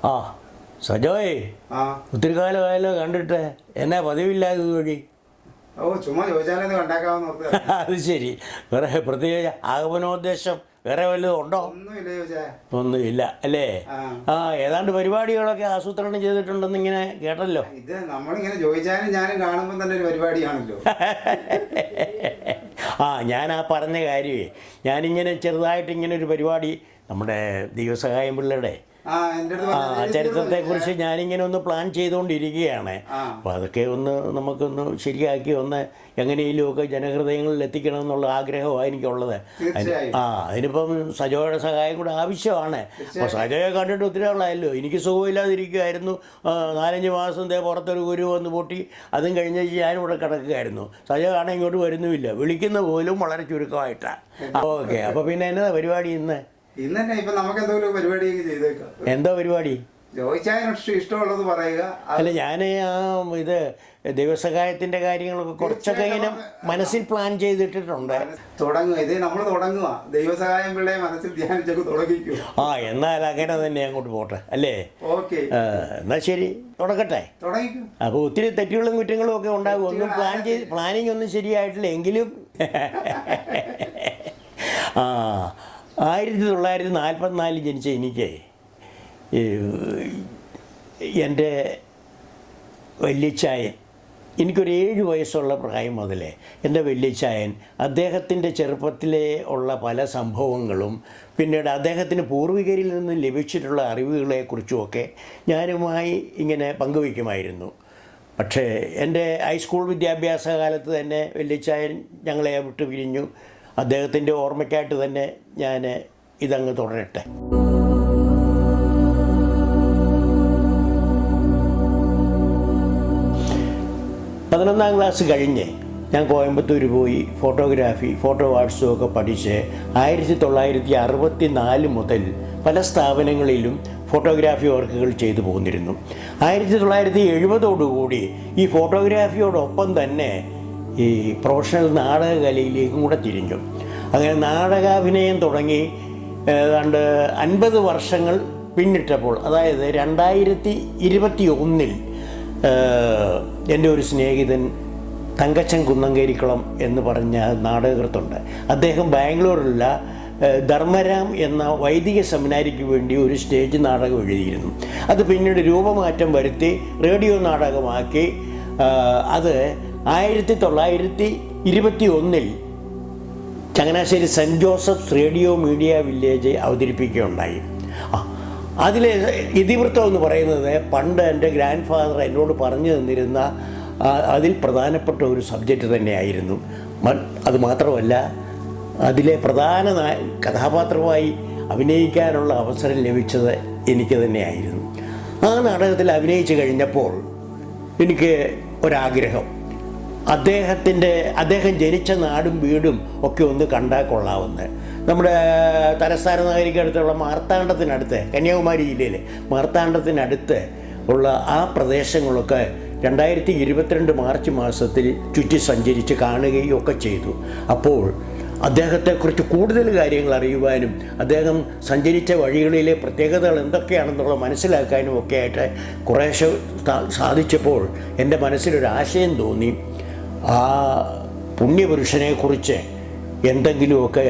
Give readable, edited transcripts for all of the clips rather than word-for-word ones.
ആ സജോയ്, ആ ഒത്തിരി കാലമായല്ലോ കണ്ടിട്ട്. എന്നാ പതിവില്ലാതെ വഴി? ഓ ചുമ്മാ ചോദിച്ചാലേ കണ്ടാക്കാമെന്ന് ഓർത്ത്. അത് ശരി. വേറെ പ്രത്യേക ആഗമനോദ്ദേശം വേറെ വല്ലതും ഉണ്ടോ? ഒന്നുമില്ല ചോദിച്ചാ. ഒന്നുമില്ല അല്ലേ? ആ ആ, ഏതാണ്ട് പരിപാടികളൊക്കെ ആസൂത്രണം ചെയ്തിട്ടുണ്ടെന്ന് ഇങ്ങനെ കേട്ടല്ലോ. ഇത് നമ്മളിങ്ങനെ ചോദിച്ചാലും ഞാനും കാണുമ്പോൾ തന്നെ ഒരു പരിപാടിയാണല്ലോ. ആ, ഞാൻ ആ പറഞ്ഞ കാര്യമേ, ഞാനിങ്ങനെ ചെറുതായിട്ട് ഇങ്ങനെ ഒരു പരിപാടി നമ്മുടെ ദൈവസഹായം പിള്ളയുടെ ആ എൻ്റെ അടുത്ത് ആ പറഞ്ഞു. ചരിത്രത്തെക്കുറിച്ച് ഞാനിങ്ങനെ ഒന്ന് പ്ലാൻ ചെയ്തുകൊണ്ടിരിക്കുകയാണ്. ആ അപ്പോൾ അതൊക്കെ ഒന്ന് നമുക്കൊന്ന് ശരിയാക്കി ഒന്ന് എങ്ങനെയെങ്കിലുമൊക്കെ ജനഹൃദയങ്ങളിൽ എത്തിക്കണം എന്നുള്ള ആഗ്രഹമാണ് എനിക്കുള്ളത്. തീർച്ചയായും. അതിനിപ്പം സജോയുടെ സഹായം കൂടെ ആവശ്യമാണ്. അപ്പോൾ സജോയെ കണ്ടിട്ട് ഒത്തിരി ആളായല്ലോ. എനിക്ക് സുഖമില്ലാതിരിക്കുമായിരുന്നു. 4-5 മാസം പുറത്തൊരു ഗുരു വന്ന് പൊട്ടി. അതും കഴിഞ്ഞ് ഞാനിവിടെ കിടക്കുകയായിരുന്നു. സജോ ആണെങ്കിൽ ഇങ്ങോട്ട് വരുന്നുമില്ല, വിളിക്കുന്ന പോലും വളരെ ചുരുക്കമായിട്ടാണ്. ഓക്കെ, അപ്പോൾ പിന്നെ എന്നതാ പരിപാടി ഇന്ന്? ഇന്ന് തന്നെ ഇപ്പൊ നമുക്ക് എന്തെങ്കിലും പരിപാടിയൊക്കെ ചെയ്തേക്കാം. എന്താ പരിപാടി? ചോദിച്ചാൽ ഇഷ്ടമുള്ളത് പറയുക. അല്ല, ഞാൻ ആ ഇത് ദൈവസഹായത്തിൻ്റെ കാര്യങ്ങളൊക്കെ കുറച്ചൊക്കെ ഇങ്ങനെ മനസ്സിൽ പ്ലാൻ ചെയ്തിട്ടിട്ടുണ്ട്. തുടങ്ങുക, ഇത് നമ്മൾ തുടങ്ങുക. ദൈവസഹായം പിള്ളയെ മനസ്സിൽ ധ്യാനിച്ചൊക്കെ തുടങ്ങിക്കൂ. ആ, എന്നാൽ അങ്ങനെ തന്നെ അങ്ങോട്ട് പോട്ടെ അല്ലേ? ഓക്കെ, എന്നാൽ ശരി, തുടങ്ങട്ടെ. തുടങ്ങിക്കൂ. അപ്പോൾ ഒത്തിരി തെറ്റുകളും കുറ്റങ്ങളും ഒക്കെ ഉണ്ടാകും. ഒന്നും പ്ലാനിങ് ഒന്നും ശരിയായിട്ടില്ല എങ്കിലും. ആ, 1944 ജനിച്ച എനിക്ക് എൻ്റെ വല്യച്ചായൻ, എനിക്കൊരു 7 വയസ്സുള്ള പ്രായം മുതലേ എൻ്റെ വല്യച്ചായൻ അദ്ദേഹത്തിൻ്റെ ചെറുപ്പത്തിലെ ഉള്ള പല സംഭവങ്ങളും പിന്നീട് അദ്ദേഹത്തിന് പൂർവികരിൽ നിന്ന് ലഭിച്ചിട്ടുള്ള അറിവുകളെക്കുറിച്ചുമൊക്കെ ഞാനുമായി ഇങ്ങനെ പങ്കുവയ്ക്കുമായിരുന്നു. പക്ഷേ എൻ്റെ ഹൈസ്കൂൾ വിദ്യാഭ്യാസ കാലത്ത് തന്നെ വല്യച്ചായൻ ഞങ്ങളെ വിട്ടു പിരിഞ്ഞു. അദ്ദേഹത്തിൻ്റെ ഓർമ്മയ്ക്കായിട്ട് തന്നെ ഞാൻ ഇതങ്ങ് തുടരട്ടെ. പതിനൊന്നാം ക്ലാസ് കഴിഞ്ഞ് ഞാൻ കോയമ്പത്തൂർ പോയി ഫോട്ടോ വാട്സും ഒക്കെ പഠിച്ച് 1964 മുതൽ പല സ്ഥാപനങ്ങളിലും ഫോട്ടോഗ്രാഫി വർക്കുകൾ ചെയ്തു പോന്നിരുന്നു. 1970 ഈ ഫോട്ടോഗ്രാഫിയോടൊപ്പം തന്നെ ഈ പ്രൊഫഷണൽ നാടകകലയിലേക്കും കൂടെ തിരിഞ്ഞു. അങ്ങനെ നാടകാഭിനയം തുടങ്ങി ഏതാണ്ട് 50 വർഷങ്ങൾ പിന്നിട്ടപ്പോൾ, അതായത് 2021 എൻ്റെ ഒരു സ്നേഹിതൻ തങ്കച്ചൻ കുന്നങ്കേരിക്കുളം എന്ന് പറഞ്ഞ നാടകകൃത്തുണ്ട്. അദ്ദേഹം ബാംഗ്ലൂരിലുള്ള ധർമ്മരാം എന്ന വൈദിക സെമിനാരിക്ക് വേണ്ടി ഒരു സ്റ്റേജ് നാടകം എഴുതിയിരുന്നു. അത് പിന്നീട് രൂപമാറ്റം വരുത്തി റേഡിയോ നാടകമാക്കി. അത് 1921 Changanassery saint Joseph's radio media village അവതരിപ്പിക്കുകയുണ്ടായി. അതിലെ ഇതിവൃത്തം എന്ന് പറയുന്നത് പണ്ട് എൻ്റെ ഗ്രാൻഡ് ഫാദർ എന്നോട് പറഞ്ഞു തന്നിരുന്ന അതിൽ പ്രധാനപ്പെട്ട ഒരു സബ്ജക്റ്റ് തന്നെയായിരുന്നു. അതുമാത്രമല്ല, അതിലെ പ്രധാന കഥാപാത്രമായി അഭിനയിക്കാനുള്ള അവസരം ലഭിച്ചത് എനിക്ക് തന്നെയായിരുന്നു. ആ നാടകത്തിൽ അഭിനയിച്ചു കഴിഞ്ഞപ്പോൾ എനിക്ക് ഒരാഗ്രഹം, അദ്ദേഹം ജനിച്ച നാടും വീടും ഒക്കെ ഒന്ന് കണ്ടാൽ കൊള്ളാമെന്ന്. നമ്മുടെ തലസ്ഥാന നഗരിക്കടുത്തുള്ള മാർത്താണ്ഡത്തിനടുത്ത്, കന്യാകുമാരി ജില്ലയിലെ മാർത്താണ്ഡത്തിനടുത്ത് ഉള്ള ആ പ്രദേശങ്ങളൊക്കെ 2022 മാർച്ച് മാസത്തിൽ ചുറ്റി സഞ്ചരിച്ച് കാണുകയും ഒക്കെ ചെയ്തു. അപ്പോൾ അദ്ദേഹത്തെക്കുറിച്ച് കൂടുതൽ കാര്യങ്ങൾ അറിയുവാനും അദ്ദേഹം സഞ്ചരിച്ച വഴികളിലെ പ്രത്യേകതകൾ എന്തൊക്കെയാണെന്നുള്ള മനസ്സിലാക്കാനും ഒക്കെ ആയിട്ട് കുറേശ്ശെ സാധിച്ചപ്പോൾ എൻ്റെ മനസ്സിലൊരാശയം തോന്നി. ആ പുണ്യപുരുഷനെക്കുറിച്ച് എന്തെങ്കിലുമൊക്കെ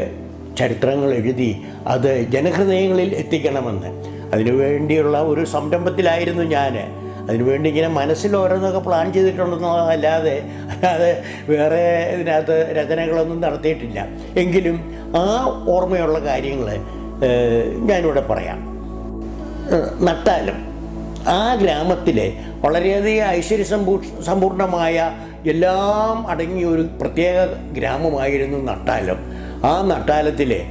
ചരിത്രങ്ങൾ എഴുതി അത് ജനഹൃദയങ്ങളിൽ എത്തിക്കണമെന്ന്. അതിനുവേണ്ടിയുള്ള ഒരു സംരംഭത്തിലായിരുന്നു ഞാൻ. അതിനുവേണ്ടി ഇങ്ങനെ മനസ്സിൽ ഓരോന്നൊക്കെ പ്ലാൻ ചെയ്തിട്ടുണ്ടെന്നല്ലാതെ വേറെ ഇതിനകത്ത് രചനകളൊന്നും നടത്തിയിട്ടില്ല. എങ്കിലും ആ ഓർമ്മയുള്ള കാര്യങ്ങൾ ഞാനിവിടെ പറയാം. നട്ടാലും ആ ഗ്രാമത്തിലെ വളരെയധികം ഐശ്വര്യസമ്പൂർണമായ എല്ലാം അടങ്ങിയ ഒരു പ്രത്യേക ഗ്രാമമായിരുന്നു നട്ടാലം. ആ നട്ടാലത്തിലെ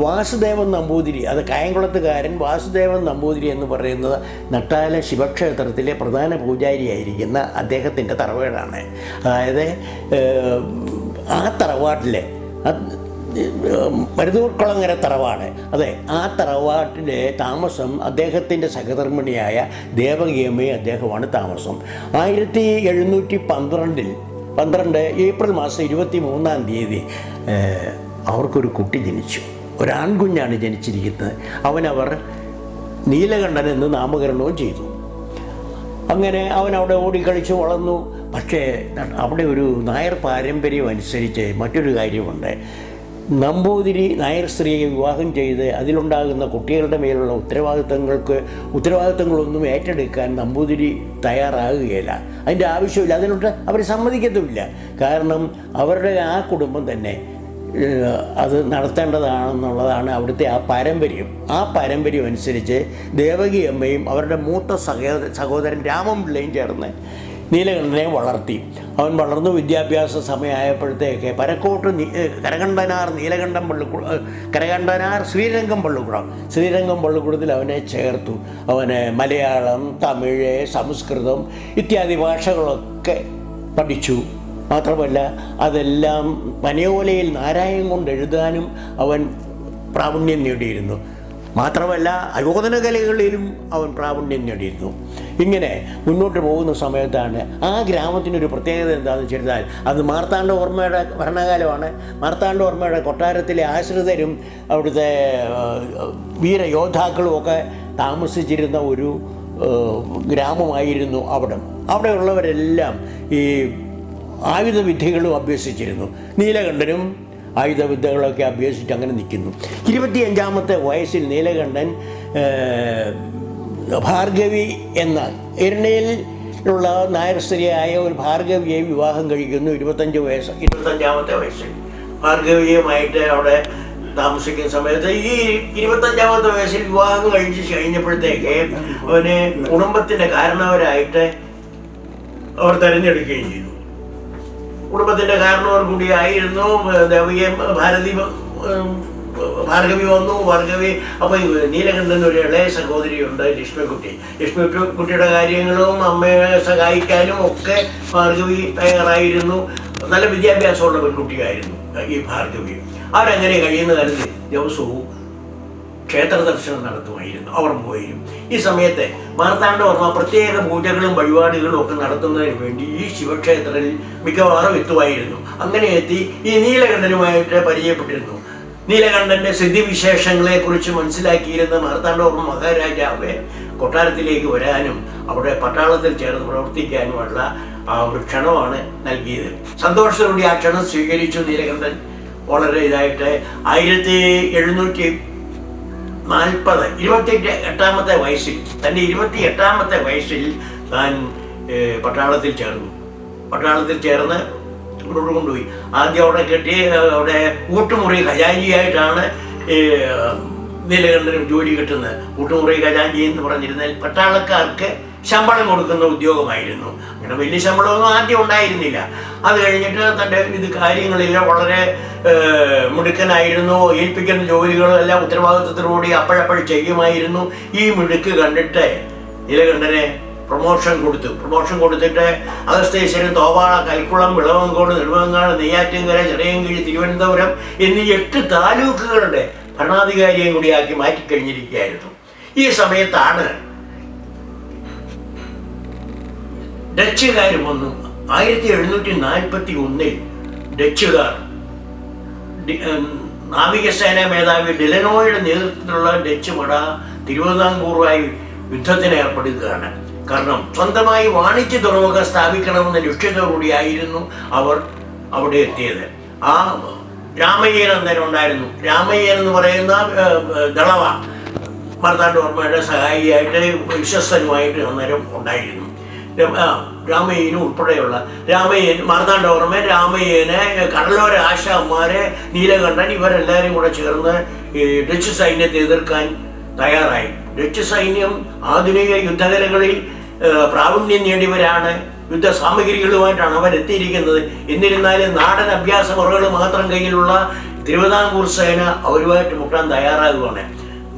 വാസുദേവൻ നമ്പൂതിരി, അത് കായംകുളത്തുകാരൻ വാസുദേവൻ നമ്പൂതിരി എന്ന് പറയുന്നത് നട്ടാല ശിവക്ഷേത്രത്തിലെ പ്രധാന പൂജാരിയായിരിക്കുന്ന അദ്ദേഹത്തിൻ്റെ തറവാടാണ്. അതായത് ആ തറവാട്ടിലെ മരുതൂർക്കുളങ്ങര തറവാട്, അതെ, ആ തറവാട്ടിലെ താമസം അദ്ദേഹത്തിൻ്റെ സഹധർമ്മിണിയായ ദേവകിയമ്മയെ അദ്ദേഹമാണ് താമസം. 1712 ഏപ്രിൽ മാസം 23-ാം തീയതി അവർക്കൊരു കുട്ടി ജനിച്ചു. ഒരാൺകുഞ്ഞാണ് ജനിച്ചിരിക്കുന്നത്. അവർ നീലകണ്ഠൻ എന്ന് നാമകരണവും ചെയ്തു. അങ്ങനെ അവൻ അവിടെ ഓടിക്കളിച്ച് വളർന്നു. പക്ഷേ അവിടെ ഒരു നായർ പാരമ്പര്യം അനുസരിച്ച് മറ്റൊരു കാര്യമുണ്ട്. നമ്പൂതിരി നായർ സ്ത്രീയെ വിവാഹം ചെയ്ത് അതിലുണ്ടാകുന്ന കുട്ടികളുടെ മേലുള്ള ഉത്തരവാദിത്തങ്ങളൊന്നും ഏറ്റെടുക്കാൻ നമ്പൂതിരി തയ്യാറാകുകയില്ല. അതിൻ്റെ ആവശ്യമില്ല, അതിനോട്ട് അവർ സമ്മതിക്കത്തുമില്ല. കാരണം അവരുടെ ആ കുടുംബം തന്നെ അത് നടത്തേണ്ടതാണെന്നുള്ളതാണ് അവിടുത്തെ ആ പാരമ്പര്യം. ആ പാരമ്പര്യം അനുസരിച്ച് ദേവകി അമ്മയും അവരുടെ മൂത്ത സഹോദരൻ രാമൻപിള്ളയും ചേർന്ന് നീലകണ്ഠനെ വളർത്തി. അവൻ വളർന്നു വിദ്യാഭ്യാസ സമയമായപ്പോഴത്തേക്ക് പരക്കോട്ട് കരകണ്ഠനാർ ശ്രീരംഗം പള്ളിക്കൂടത്തിൽ അവനെ ചേർത്തു. അവന് മലയാളം, തമിഴ്, സംസ്കൃതം ഇത്യാദി ഭാഷകളൊക്കെ പഠിച്ചു. മാത്രമല്ല അതെല്ലാം പനയോലയിൽ നാരായം കൊണ്ട് എഴുതാനും അവൻ പ്രാവീണ്യം നേടിയിരുന്നു. മാത്രമല്ല അയോധന കലകളിലും അവൻ പ്രാവീണ്യം നേടിയിരുന്നു. ഇങ്ങനെ മുന്നോട്ട് പോകുന്ന സമയത്താണ് ആ ഗ്രാമത്തിനൊരു പ്രത്യേകത എന്താണെന്ന് വെച്ചാൽ അത് മാർത്താണ്ഡവർമ്മയുടെ ഭരണകാലമാണ്. മാർത്താണ്ഡവർമ്മയുടെ കൊട്ടാരത്തിലെ ആശ്രിതരും അവിടുത്തെ വീരയോദ്ധാക്കളും ഒക്കെ താമസിച്ചിരുന്ന ഒരു ഗ്രാമമായിരുന്നു അവിടം. അവിടെയുള്ളവരെല്ലാം ഈ ആയുധവിദ്യകളും അഭ്യസിച്ചിരുന്നു. നീലകണ്ഠനും ആയുധവിദ്യകളൊക്കെ അഭ്യസിച്ച് അങ്ങനെ നിൽക്കുന്നു. 25-ാമത്തെ വയസ്സിൽ നീലകണ്ഠൻ ഭാർഗവി എന്ന എരുണയിലുള്ള നായർ സ്ത്രീയായ ഒരു ഭാർഗവിയെ വിവാഹം കഴിക്കുന്നു. 25-ാമത്തെ വയസ്സിൽ ഭാർഗവിയുമായിട്ട് അവിടെ താമസിക്കുന്ന സമയത്ത് ഈ 25-ാമത്തെ വയസ്സിൽ വിവാഹം കഴിഞ്ഞപ്പോഴത്തേക്ക് അവന് കുടുംബത്തിൻ്റെ കാരണവരായിട്ട് അവർ തിരഞ്ഞെടുക്കുകയും ചെയ്തു. കുടുംബത്തിൻ്റെ കാരണവർ കൂടിയായിരുന്നു ഭാർഗവി വന്നു. ഭാർഗവി അപ്പോൾ നീലകണ്ഠൻ ഒരു ഇളയ സഹോദരിയുണ്ട്, ലക്ഷ്മിക്കുട്ടിയുടെ കാര്യങ്ങളും അമ്മയെ സഹായിക്കാനും ഒക്കെ ഭാർഗവി തയ്യാറായിരുന്നു. നല്ല വിദ്യാഭ്യാസമുള്ള പെൺകുട്ടിയായിരുന്നു ഈ ഭാർഗവി. അവരങ്ങനെ കഴിയുന്ന കാലത്ത് ദിവസവും ക്ഷേത്ര ദർശനം നടത്തുമായിരുന്നു, അവർ പോയിരുന്നു. ഈ സമയത്ത് മാർത്താണ്ഡവർമ്മ പ്രത്യേക പൂജകളും വഴിപാടുകളും ഒക്കെ നടത്തുന്നതിന് വേണ്ടി ഈ ശിവക്ഷേത്രത്തിൽ മിക്കവാറും എത്തുമായിരുന്നു. അങ്ങനെ എത്തി ഈ നീലകണ്ഠനുമായിട്ട് പരിചയപ്പെട്ടിരുന്നു. നീലകണ്ഠൻ്റെ സിദ്ധിവിശേഷങ്ങളെക്കുറിച്ച് മനസ്സിലാക്കിയിരുന്ന മാർത്താണ്ഡവർമ്മ മഹാരാജാവ് കൊട്ടാരത്തിലേക്ക് വരാനും അവിടെ പട്ടാളത്തിൽ ചേർന്ന് പ്രവർത്തിക്കാനുമുള്ള ആ ഒരു ക്ഷണമാണ് നൽകിയത്. സന്തോഷത്തോടെ ആ ക്ഷണം സ്വീകരിച്ചു നീലകണ്ഠൻ. വളരെ ഇതായിട്ട് 28-ാമത്തെ വയസ്സിൽ തൻ്റെ 28-ാമത്തെ വയസ്സിൽ താൻ പട്ടാളത്തിൽ ചേർന്ന് കൊണ്ടുപോയി. ആദ്യം അവിടെ കെട്ടി അവിടെ ഊട്ടുമുറി ഖജാൻജിയായിട്ടാണ് നീലകണ്ഠന് ജോലി കിട്ടുന്നത്. ഊട്ടുമുറി ഖജാൻജി എന്ന് പറഞ്ഞിരുന്നാൽ പട്ടാളക്കാർക്ക് ശമ്പളം കൊടുക്കുന്ന ഉദ്യോഗമായിരുന്നു. അങ്ങനെ വലിയ ശമ്പളമൊന്നും ആദ്യം ഉണ്ടായിരുന്നില്ല. അത് കഴിഞ്ഞിട്ട് തൻ്റെ കാര്യങ്ങളില്ല വളരെ മിടുക്കനായിരുന്നു. ഏൽപ്പിക്കുന്ന ജോലികളെല്ലാം ഉത്തരവാദിത്വത്തോടുകൂടി അപ്പോഴപ്പോഴും ചെയ്യുമായിരുന്നു. ഈ മിടുക്ക് കണ്ടിട്ട് നീലകണ്ഠനെ പ്രൊമോഷൻ കൊടുത്തിട്ട് അഗസ്തേശ്വരം, തോവാള, കൽക്കുളം, വിളവങ്കോട്, നെടുമങ്ങാട്, നെയ്യാറ്റിൻകര, ചിറയൻകീഴ്, തിരുവനന്തപുരം എന്നീ 8 താലൂക്കുകളുടെ ഭരണാധികാരിയും കൂടിയാക്കി മാറ്റിക്കഴിഞ്ഞിരിക്കുകയായിരുന്നു. ഈ സമയത്താണ് ഡച്ചുകാർ വന്നു. 1741 ഡച്ചുകാർ നാവികസേനാ മേധാവി ഡിലനോയുടെ നേതൃത്വത്തിലുള്ള ഡച്ച് പട തിരുവിതാംകൂറുമായി യുദ്ധത്തിന് ഏർപ്പെടുകയാണ്. കാരണം സ്വന്തമായി വാണിജ്യ തുറമുഖം സ്ഥാപിക്കണമെന്ന ലക്ഷ്യത്തോടുകൂടിയായിരുന്നു അവർ അവിടെ എത്തിയത്. ആ രാമയ്യൻ അന്നേരം ഉണ്ടായിരുന്നു. രാമയ്യൻ എന്ന് പറയുന്ന ദളവ മാർത്താണ്ഡവർമ്മയുടെ സഹായിയായിട്ട് വിശ്വസ്തനുമായിട്ട് അന്നേരം ഉണ്ടായിരുന്നു. രാമയ്യനും ഉൾപ്പെടെയുള്ള മാർത്താണ്ഡവർമ്മ, രാമയ്യന്, കടലോര ആശാന്മാരെ, നീലകണ്ഠൻ ഇവരെല്ലാവരും കൂടെ ചേർന്ന് ഡച്ച് സൈന്യത്തെ എതിർക്കാൻ തയ്യാറായി. ഡച്ച് സൈന്യം ആധുനിക യുദ്ധകലകളിൽ പ്രാവീണ്യം നേടിയവരാണ്. യുദ്ധ സാമഗ്രികളുമായിട്ടാണ് അവരെത്തിയിരിക്കുന്നത്. എന്നിരുന്നാലും നാടൻ അഭ്യാസ മുറകൾ മാത്രം കയ്യിലുള്ള തിരുവിതാംകൂർ സേന അവരുമായിട്ട് മുട്ടാൻ തയ്യാറാകുകയാണ്.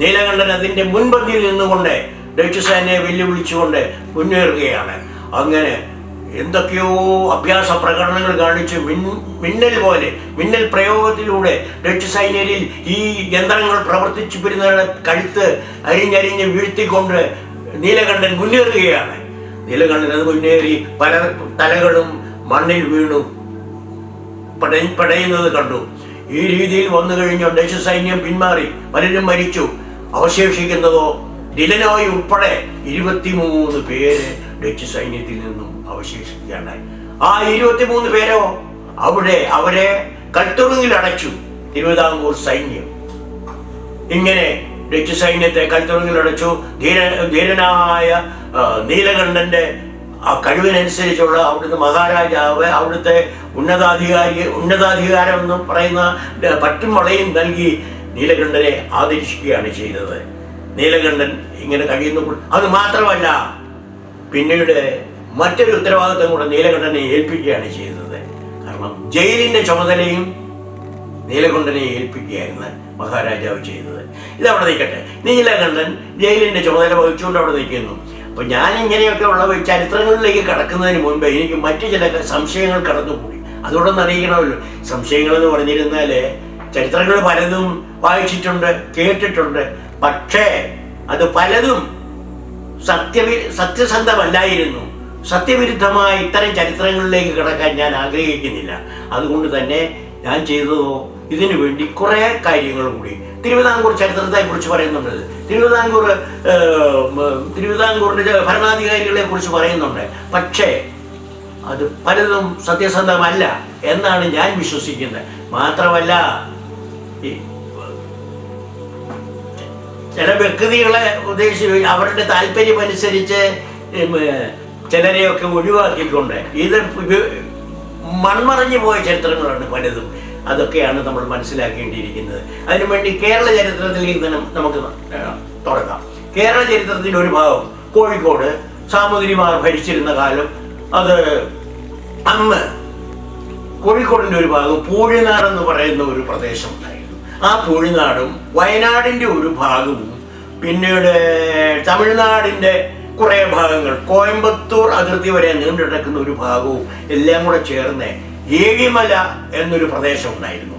നീലകണ്ഠൻ അതിൻ്റെ മുൻപന്തിയിൽ നിന്നുകൊണ്ട് ഡച്ച് സേനയെ വെല്ലുവിളിച്ചുകൊണ്ട് മുന്നേറുകയാണ്. അങ്ങനെ എന്തൊക്കെയോ അഭ്യാസ പ്രകടനങ്ങൾ കാണിച്ച് മിന്നൽ പ്രയോഗത്തിലൂടെ ഡച്ച് സൈന്യരിൽ ഈ യന്ത്രങ്ങൾ പ്രവർത്തിച്ചു വരുന്നവരുടെ കഴുത്ത് അരിഞ്ഞരിഞ്ഞ് വീഴ്ത്തിക്കൊണ്ട് നീലകണ്ഠൻ മുന്നേറുകയാണ്. നീലകണ്ഠൻ അത് മുന്നേറി പല തലകളും മണ്ണിൽ വീണു പടയുന്നത് കണ്ടു. ഈ രീതിയിൽ വന്നു കഴിഞ്ഞ ഡച്ച് സൈന്യം പിന്മാറി, പലരും മരിച്ചു. അവശേഷിക്കുന്നതോ ഡിലനോയ് ഉൾപ്പെടെ 23 പേര് ഡച്ച് സൈന്യത്തിൽ നിന്നും അവശേഷിക്കുകയുണ്ടായി. ആ 23 പേരോ അവരെ കൽത്തുറുങ്കിൽ അടച്ചു തിരുവിതാംകൂർ സൈന്യം. ഇങ്ങനെ ഡച്ച് സൈന്യത്തെ കൽത്തുറുങ്കിൽ അടച്ചു. ധീരനായ നീലകണ്ഠന്റെ ആ കഴിവിനനുസരിച്ചുള്ള അവിടുത്തെ മഹാരാജാവ് അവിടുത്തെ ഉന്നതാധികാരം എന്ന് പറയുന്ന പറ്റും വളയും നൽകി നീലകണ്ഠനെ ആദരിക്കുകയാണ് ചെയ്തത്. നീലകണ്ഠൻ ഇങ്ങനെ കഴിയുന്നു. അത് മാത്രമല്ല, പിന്നീട് മറ്റൊരു ഉത്തരവാദിത്വം കൂടെ നീലകണ്ഠനെ ഏൽപ്പിക്കുകയാണ് ചെയ്തത്. കാരണം ജയിലിന്റെ ചുമതലയും നീലകണ്ഠനെ ഏൽപ്പിക്കുകയായിരുന്നു മഹാരാജാവ് ചെയ്തത്. ഇതവിടെ നിൽക്കട്ടെ. നീലകണ്ഠൻ ജയിലിന്റെ ചുമതല വഹിച്ചുകൊണ്ട് അവിടെ നിൽക്കുന്നു. അപ്പൊ ഞാൻ ഇങ്ങനെയൊക്കെ ഉള്ള ചരിത്രങ്ങളിലേക്ക് കടക്കുന്നതിന് മുൻപ് എനിക്ക് മറ്റു ചില സംശയങ്ങൾ കടന്നുകൂടി. അതോടൊന്ന് അറിയിക്കണമല്ലോ. സംശയങ്ങൾ എന്ന് പറഞ്ഞിരുന്നാല് ചരിത്രങ്ങൾ പലതും വായിച്ചിട്ടുണ്ട്, കേട്ടിട്ടുണ്ട്. പക്ഷേ അത് പലതും സത്യസന്ധമല്ലായിരുന്നു. സത്യവിരുദ്ധമായ ഇത്തരം ചരിത്രങ്ങളിലേക്ക് കിടക്കാൻ ഞാൻ ആഗ്രഹിക്കുന്നില്ല. അതുകൊണ്ട് തന്നെ ഞാൻ ചെയ്തതോ ഇതിനു വേണ്ടി കുറേ കാര്യങ്ങൾ കൂടി തിരുവിതാംകൂർ ചരിത്രത്തെ കുറിച്ച് പറയുന്നുണ്ട്. തിരുവിതാംകൂറിന്റെ ഭരണാധികാരികളെ കുറിച്ച് പറയുന്നുണ്ട്. പക്ഷേ അത് പലതും സത്യസന്ധമല്ല എന്നാണ് ഞാൻ വിശ്വസിക്കുന്നത്. മാത്രമല്ല, ചില വ്യക്തികളെ ഉദ്ദേശിച്ച് അവരുടെ താല്പര്യമനുസരിച്ച് ചിലരെയൊക്കെ ഒഴിവാക്കിക്കൊണ്ട് ഇത് മൺമറഞ്ഞു പോയ ചരിത്രങ്ങളാണ് പലതും. അതൊക്കെയാണ് നമ്മൾ മനസ്സിലാക്കേണ്ടിയിരിക്കുന്നത്. അതിനുവേണ്ടി കേരള ചരിത്രത്തിലേക്ക് തന്നെ നമുക്ക് തുടങ്ങാം. കേരള ചരിത്രത്തിൻ്റെ ഒരു ഭാഗം കോഴിക്കോട് സാമൂതിരിമാർ ഭരിച്ചിരുന്ന കാലം. അത് അന്ന് കോഴിക്കോടിൻ്റെ ഒരു ഭാഗം പൂഴിനാടെന്ന് പറയുന്ന ഒരു പ്രദേശം ഉണ്ടായിരുന്നു. ആ പൂഴിനാടും വയനാടിൻ്റെ ഒരു ഭാഗവും പിന്നീട് തമിഴ്നാടിൻ്റെ കുറേ ഭാഗങ്ങൾ, കോയമ്പത്തൂർ അതിർത്തി വരെ നീണ്ടുകിടക്കുന്ന ഒരു ഭാഗവും എല്ലാം കൂടെ ചേർന്ന് ഏഴിമല എന്നൊരു പ്രദേശം ഉണ്ടായിരുന്നു.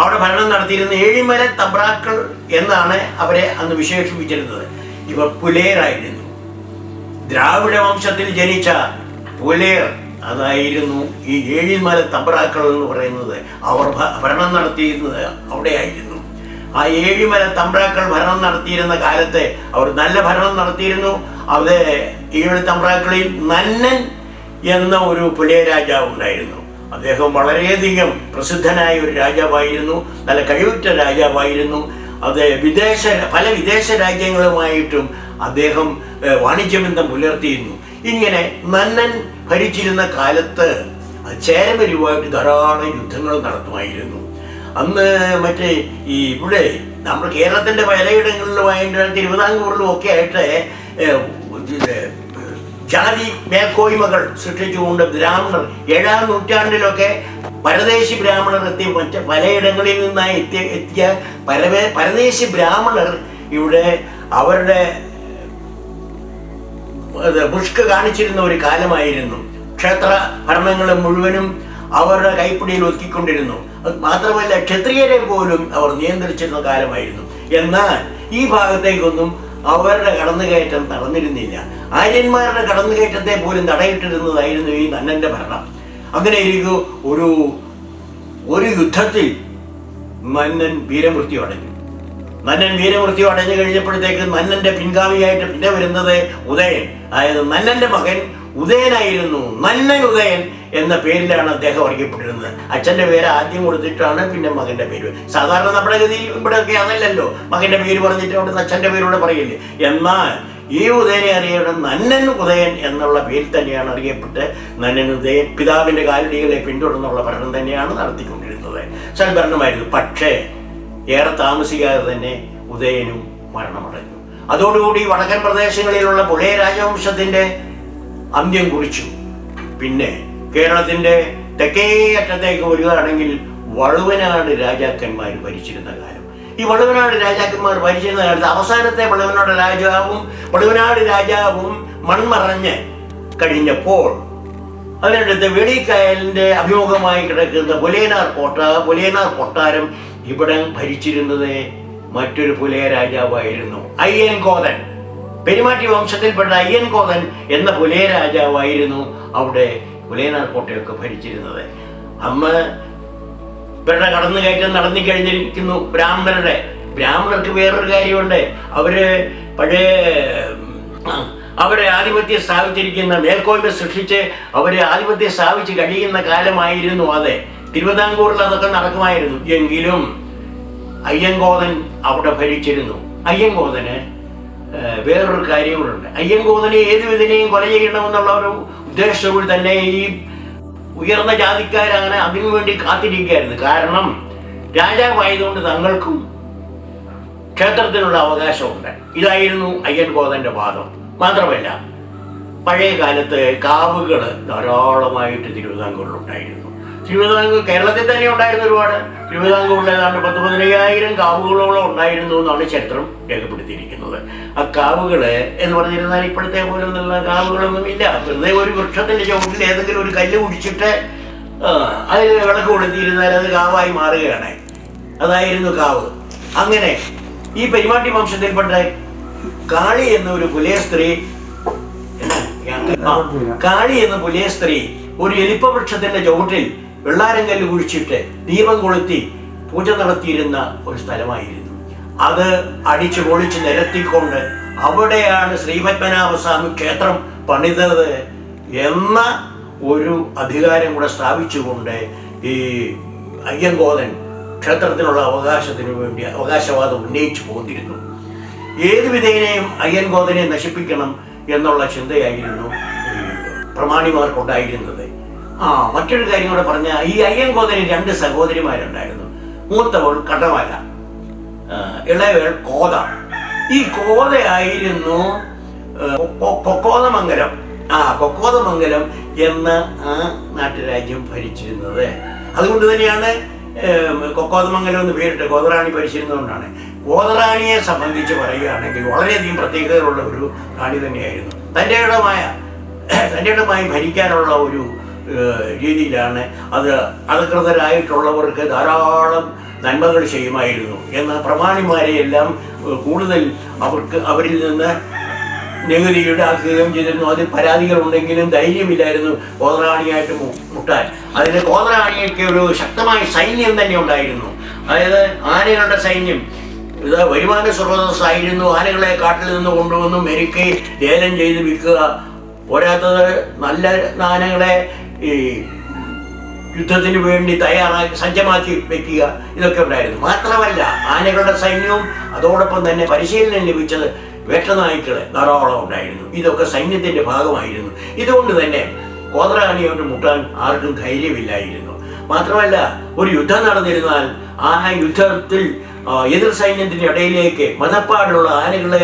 അവിടെ ഭരണം നടത്തിയിരുന്ന ഏഴിമല തമ്പ്രാക്കൾ എന്നാണ് അവരെ അന്ന് വിശേഷിപ്പിച്ചിരുന്നത്. ഇവർ പുലേറായിരുന്നു. ദ്രാവിഡ വംശത്തിൽ ജനിച്ച പുലേർ, അതായിരുന്നു ഈ ഏഴിമല തമ്പ്രാക്കൾ എന്ന് പറയുന്നത്. അവർ ഭരണം നടത്തിയിരുന്നത് അവിടെയായിരുന്നു. ആ ഏഴിമല തമ്പ്രാക്കൾ ഭരണം നടത്തിയിരുന്ന കാലത്ത് അവർ നല്ല ഭരണം നടത്തിയിരുന്നു. അത് ഏഴ് തമ്പ്രാക്കളിൽ നന്നൻ എന്ന ഒരു പുലയ രാജാവ് ഉണ്ടായിരുന്നു. അദ്ദേഹം വളരെയധികം പ്രസിദ്ധനായ ഒരു രാജാവായിരുന്നു. നല്ല കഴിവുറ്റ രാജാവായിരുന്നു. അത് പല വിദേശ രാജ്യങ്ങളുമായിട്ടും അദ്ദേഹം വാണിജ്യബന്ധം പുലർത്തിയിരുന്നു. ഇങ്ങനെ നന്നൻ ഭരിച്ചിരുന്ന കാലത്ത് ചേരവരുമായിട്ട് ധാരാളം യുദ്ധങ്ങൾ നടത്തുമായിരുന്നു. അന്ന് മറ്റേ ഇവിടെ നമ്മുടെ കേരളത്തിൻ്റെ പലയിടങ്ങളിലുമായിട്ട് തിരുവിതാംകൂറിലും ഒക്കെ ആയിട്ട് ജാതി മേൽക്കോയ്മകൾ സൃഷ്ടിച്ചുകൊണ്ട് ബ്രാഹ്മണർ 7-ാം നൂറ്റാണ്ടിലൊക്കെ പരദേശി ബ്രാഹ്മണർ എത്തി. മറ്റ് പലയിടങ്ങളിൽ നിന്നായി എത്തിയ പരദേശി ബ്രാഹ്മണർ ഇവിടെ അവരുടെ മുഷ്ക് കാണിച്ചിരുന്ന ഒരു കാലമായിരുന്നു. ക്ഷേത്ര ഭരണങ്ങൾ മുഴുവനും അവരുടെ കൈപ്പിടിയിൽ ഒതുക്കിക്കൊണ്ടിരുന്നു. അത് മാത്രമല്ല, ക്ഷത്രിയരെ പോലും അവർ നിയന്ത്രിച്ചിരുന്ന കാലമായിരുന്നു. എന്നാൽ ഈ ഭാഗത്തേക്കൊന്നും അവരുടെ കടന്നുകയറ്റം നടന്നിരുന്നില്ല. ആര്യന്മാരുടെ കടന്നുകയറ്റത്തെ പോലും തടയിട്ടിരുന്നതായിരുന്നു ഈ നന്നന്റെ ഭരണം. അങ്ങനെ ഇരിക്കും ഒരു യുദ്ധത്തിൽ നന്നൻ വീരമൃത്യു അടഞ്ഞു. കഴിഞ്ഞപ്പോഴത്തേക്ക് നന്നന്റെ പിൻഗാമിയായിട്ട് പിന്നെ വരുന്നത് ഉദയൻ. അതായത് നന്നന്റെ മകൻ ഉദയനായിരുന്നു. നന്നൻ ഉദയൻ എന്ന പേരിലാണ് അദ്ദേഹം അറിയപ്പെട്ടിരുന്നത്. അച്ഛൻ്റെ പേര് ആദ്യം കൊടുത്തിട്ടാണ് പിന്നെ മകൻ്റെ പേര്. സാധാരണ നമ്മുടെ ഗതിയിൽ ഇവിടെയൊക്കെ അതല്ലല്ലോ, മകൻ്റെ പേര് പറഞ്ഞിട്ട് അവിടുന്ന് അച്ഛൻ്റെ പേരൂടെ പറയില്ലേ. എന്നാൽ ഈ ഉദയനെ അറിയണം നന്നൻ ഉദയൻ എന്നുള്ള പേരിൽ തന്നെയാണ് അറിയപ്പെട്ട് നന്നൻ ഉദയൻ പിതാവിൻ്റെ കാലടികളെ പിന്തുടർന്നുള്ള ഭരണം തന്നെയാണ് നടത്തിക്കൊണ്ടിരുന്നത്. സൽഭരണമായിരുന്നു. പക്ഷേ ഏറെ താമസിക്കാതെ തന്നെ ഉദയനും മരണമടഞ്ഞു. അതോടുകൂടി വടക്കൻ പ്രദേശങ്ങളിലുള്ള പുലയ രാജവംശത്തിൻ്റെ അന്ത്യം കുറിച്ചു. പിന്നെ കേരളത്തിൻ്റെ തെക്കേ അറ്റത്തേക്ക് വരികയാണെങ്കിൽ വളുവനാട് രാജാക്കന്മാർ ഭരിച്ചിരുന്ന കാലം. ഈ വളുവനാട് രാജാക്കന്മാർ ഭരിച്ചിരുന്ന കാലത്ത് അവസാനത്തെ വളുവനാട് രാജാവും മൺമറഞ്ഞ് കഴിഞ്ഞപ്പോൾ അതിനടുത്ത് വെളിക്കായലിൻ്റെ അഭിമുഖമായി കിടക്കുന്ന പുലയനാർ കൊട്ടാരം ഇവിടെ ഭരിച്ചിരുന്നത് മറ്റൊരു പുലയ രാജാവായിരുന്നു, അയ്യൻകോതൻ. പെരുമാറ്റി വംശത്തിൽപ്പെട്ട അയ്യൻകോതൻ എന്ന പുലയ രാജാവായിരുന്നു അവിടെ പുലയനാർ കോട്ടയൊക്കെ ഭരിച്ചിരുന്നത്. അന്ന് ഇവരുടെ കടന്നുകയറ്റം നടന്നു കഴിഞ്ഞിരിക്കുന്നു. ബ്രാഹ്മണർക്ക് വേറൊരു കാര്യമുണ്ട്. അവര് പഴയ അവരെ ആധിപത്യം സ്ഥാപിച്ചിരിക്കുന്ന മേൽക്കോയ്മ സൃഷ്ടിച്ച് അവരെ ആധിപത്യം സ്ഥാപിച്ച് കഴിയുന്ന കാലമായിരുന്നു അത്. തിരുവിതാംകൂറിൽ അതൊക്കെ നടക്കുമായിരുന്നു. എങ്കിലും അയ്യങ്കോതൻ അവിടെ ഭരിച്ചിരുന്നു. അയ്യങ്കോതന് വേറൊരു കാര്യങ്ങളുണ്ട്. അയ്യങ്കോതനെ ഏതു വിധനെയും കൊല ചെയ്യണമെന്നുള്ള ഒരു ഉദ്ദേശത്തോട് തന്നെ ഈ ഉയർന്ന ജാതിക്കാരാണ് അതിനു വേണ്ടി കാത്തിരിക്കുകയായിരുന്നു. കാരണം രാജാവായതുകൊണ്ട് തങ്ങൾക്കും ക്ഷേത്രത്തിനുള്ള അവകാശമുണ്ട്. ഇതായിരുന്നു അയ്യൻകോതന്റെ വാദം. മാത്രമല്ല, പഴയ കാലത്ത് കാവുകൾ ധാരാളമായിട്ട് തിരുവിതാംകൂറിലുണ്ടായിരുന്നു. കേരളത്തിൽ തന്നെ ഉണ്ടായിരുന്നു ഒരുപാട്. തിരുവിതാംകൂറിൽ ഏതാണ്ട് 10,000-15,000 കാവുകളോളം ഉണ്ടായിരുന്നു എന്നാണ് ചരിത്രം രേഖപ്പെടുത്തിയിരിക്കുന്നത്. ആ കാവുകൾ എന്ന് പറഞ്ഞിരുന്നാൽ ഇപ്പോഴത്തെ പോലെ ഒന്നുള്ള കാവുകളൊന്നും ഇല്ല. വെറുതെ ഒരു വൃക്ഷത്തിന്റെ ചുവട്ടിൽ ഏതെങ്കിലും ഒരു കല്ല് കുടിച്ചിട്ട് അതിൽ വിളക്ക് കൊളുത്തിയിരുന്നാൽ അത് കാവായി മാറുകയാണ്. അതായിരുന്നു കാവ്. അങ്ങനെ ഈ പെരുമാട്ടി വംശത്തിൽപ്പെട്ട കാളി എന്ന ഒരു പുലയ സ്ത്രീ ഒരു എലിപ്പവൃക്ഷത്തിന്റെ ചുവട്ടിൽ വെള്ളാരം കല്ല് കുഴിച്ചിട്ട് ദീപം കൊളുത്തി പൂജ നടത്തിയിരുന്ന ഒരു സ്ഥലമായിരുന്നു. അത് അടിച്ചു പൊളിച്ച് നിരത്തിക്കൊണ്ട് അവിടെയാണ് ശ്രീപത്മനാഭസ്വാമി ക്ഷേത്രം പണിതത് എന്ന ഒരു അധികാരം കൂടെ സ്ഥാപിച്ചുകൊണ്ട് ഈ അയ്യങ്കോതൻ ക്ഷേത്രത്തിനുള്ള അവകാശത്തിന് വേണ്ടി അവകാശവാദം ഉന്നയിച്ചു പോന്നിരുന്നു. ഏതു വിധേനയും അയ്യങ്കോതനെ നശിപ്പിക്കണം എന്നുള്ള ചിന്തയായിരുന്നു പ്രമാണിമാർക്കുണ്ടായിരുന്നത്. മറ്റൊരു കാര്യം കൂടെ പറഞ്ഞാൽ, ഈ അയ്യങ്കോതന് 2 സഹോദരിമാരുണ്ടായിരുന്നു. മൂത്തവൾ കടവല, ഇളയവൾ കോത. ഈ കോതയായിരുന്നു കൊക്കോതമംഗലം എന്ന ആ നാട്ടുരാജ്യം ഭരിച്ചിരുന്നത്. അതുകൊണ്ട് തന്നെയാണ് കൊക്കോതമംഗലം എന്ന് പേരിട്ട്. കോതറാണി ഭരിച്ചിരുന്നതുകൊണ്ടാണ്. കോതറാണിയെ സംബന്ധിച്ച് പറയുകയാണെങ്കിൽ വളരെയധികം പ്രത്യേകതയുള്ള ഒരു റാണി തന്നെയായിരുന്നു. തൻ്റെ ഇടമായി ഭരിക്കാനുള്ള ഒരു രീതിയിലാണ് അത്. അധികൃതരായിട്ടുള്ളവർക്ക് ധാരാളം നന്മകൾ ചെയ്യുമായിരുന്നു. എന്നാൽ പ്രമാണിമാരെയെല്ലാം കൂടുതൽ അവരിൽ നിന്ന് നികുതി ഈടാക്കുകയും ചെയ്തിരുന്നു. അതിൽ പരാതികൾ ഉണ്ടെങ്കിലും ധൈര്യമില്ലായിരുന്നു കോതറാണിയായിട്ട് മുട്ടാൻ. അതിന് കോതറാണിയൊക്കെ ഒരു ശക്തമായ സൈന്യം തന്നെ ഉണ്ടായിരുന്നു. അതായത് ആനകളുടെ സൈന്യം. ഇത് വരുമാന സ്രോതസ്സായിരുന്നു. ആനകളെ കാട്ടിൽ നിന്ന് കൊണ്ടുവന്ന് മെരുക്കി ലേലം ചെയ്ത് വിൽക്കുക. പോരാത്തത് നല്ല ആനകളെ ഈ യുദ്ധത്തിന് വേണ്ടി സജ്ജമാക്കി വെക്കുക. ഇതൊക്കെ ഉണ്ടായിരുന്നു. മാത്രമല്ല, ആനകളുടെ സൈന്യവും അതോടൊപ്പം തന്നെ പരിശീലനം ലഭിച്ചത് വേട്ടനായ്ക്കള് ധാരാളം ഉണ്ടായിരുന്നു. ഇതൊക്കെ സൈന്യത്തിന്റെ ഭാഗമായിരുന്നു. ഇതുകൊണ്ട് തന്നെ കോതറാണിയോട് മുട്ടാൻ ആർക്കും ധൈര്യമില്ലായിരുന്നു. മാത്രമല്ല, ഒരു യുദ്ധം നടന്നിരുന്നാൽ ആ യുദ്ധത്തിൽ എതിർ സൈന്യത്തിന്റെ ഇടയിലേക്ക് മതപ്പാടുള്ള ആനകളെ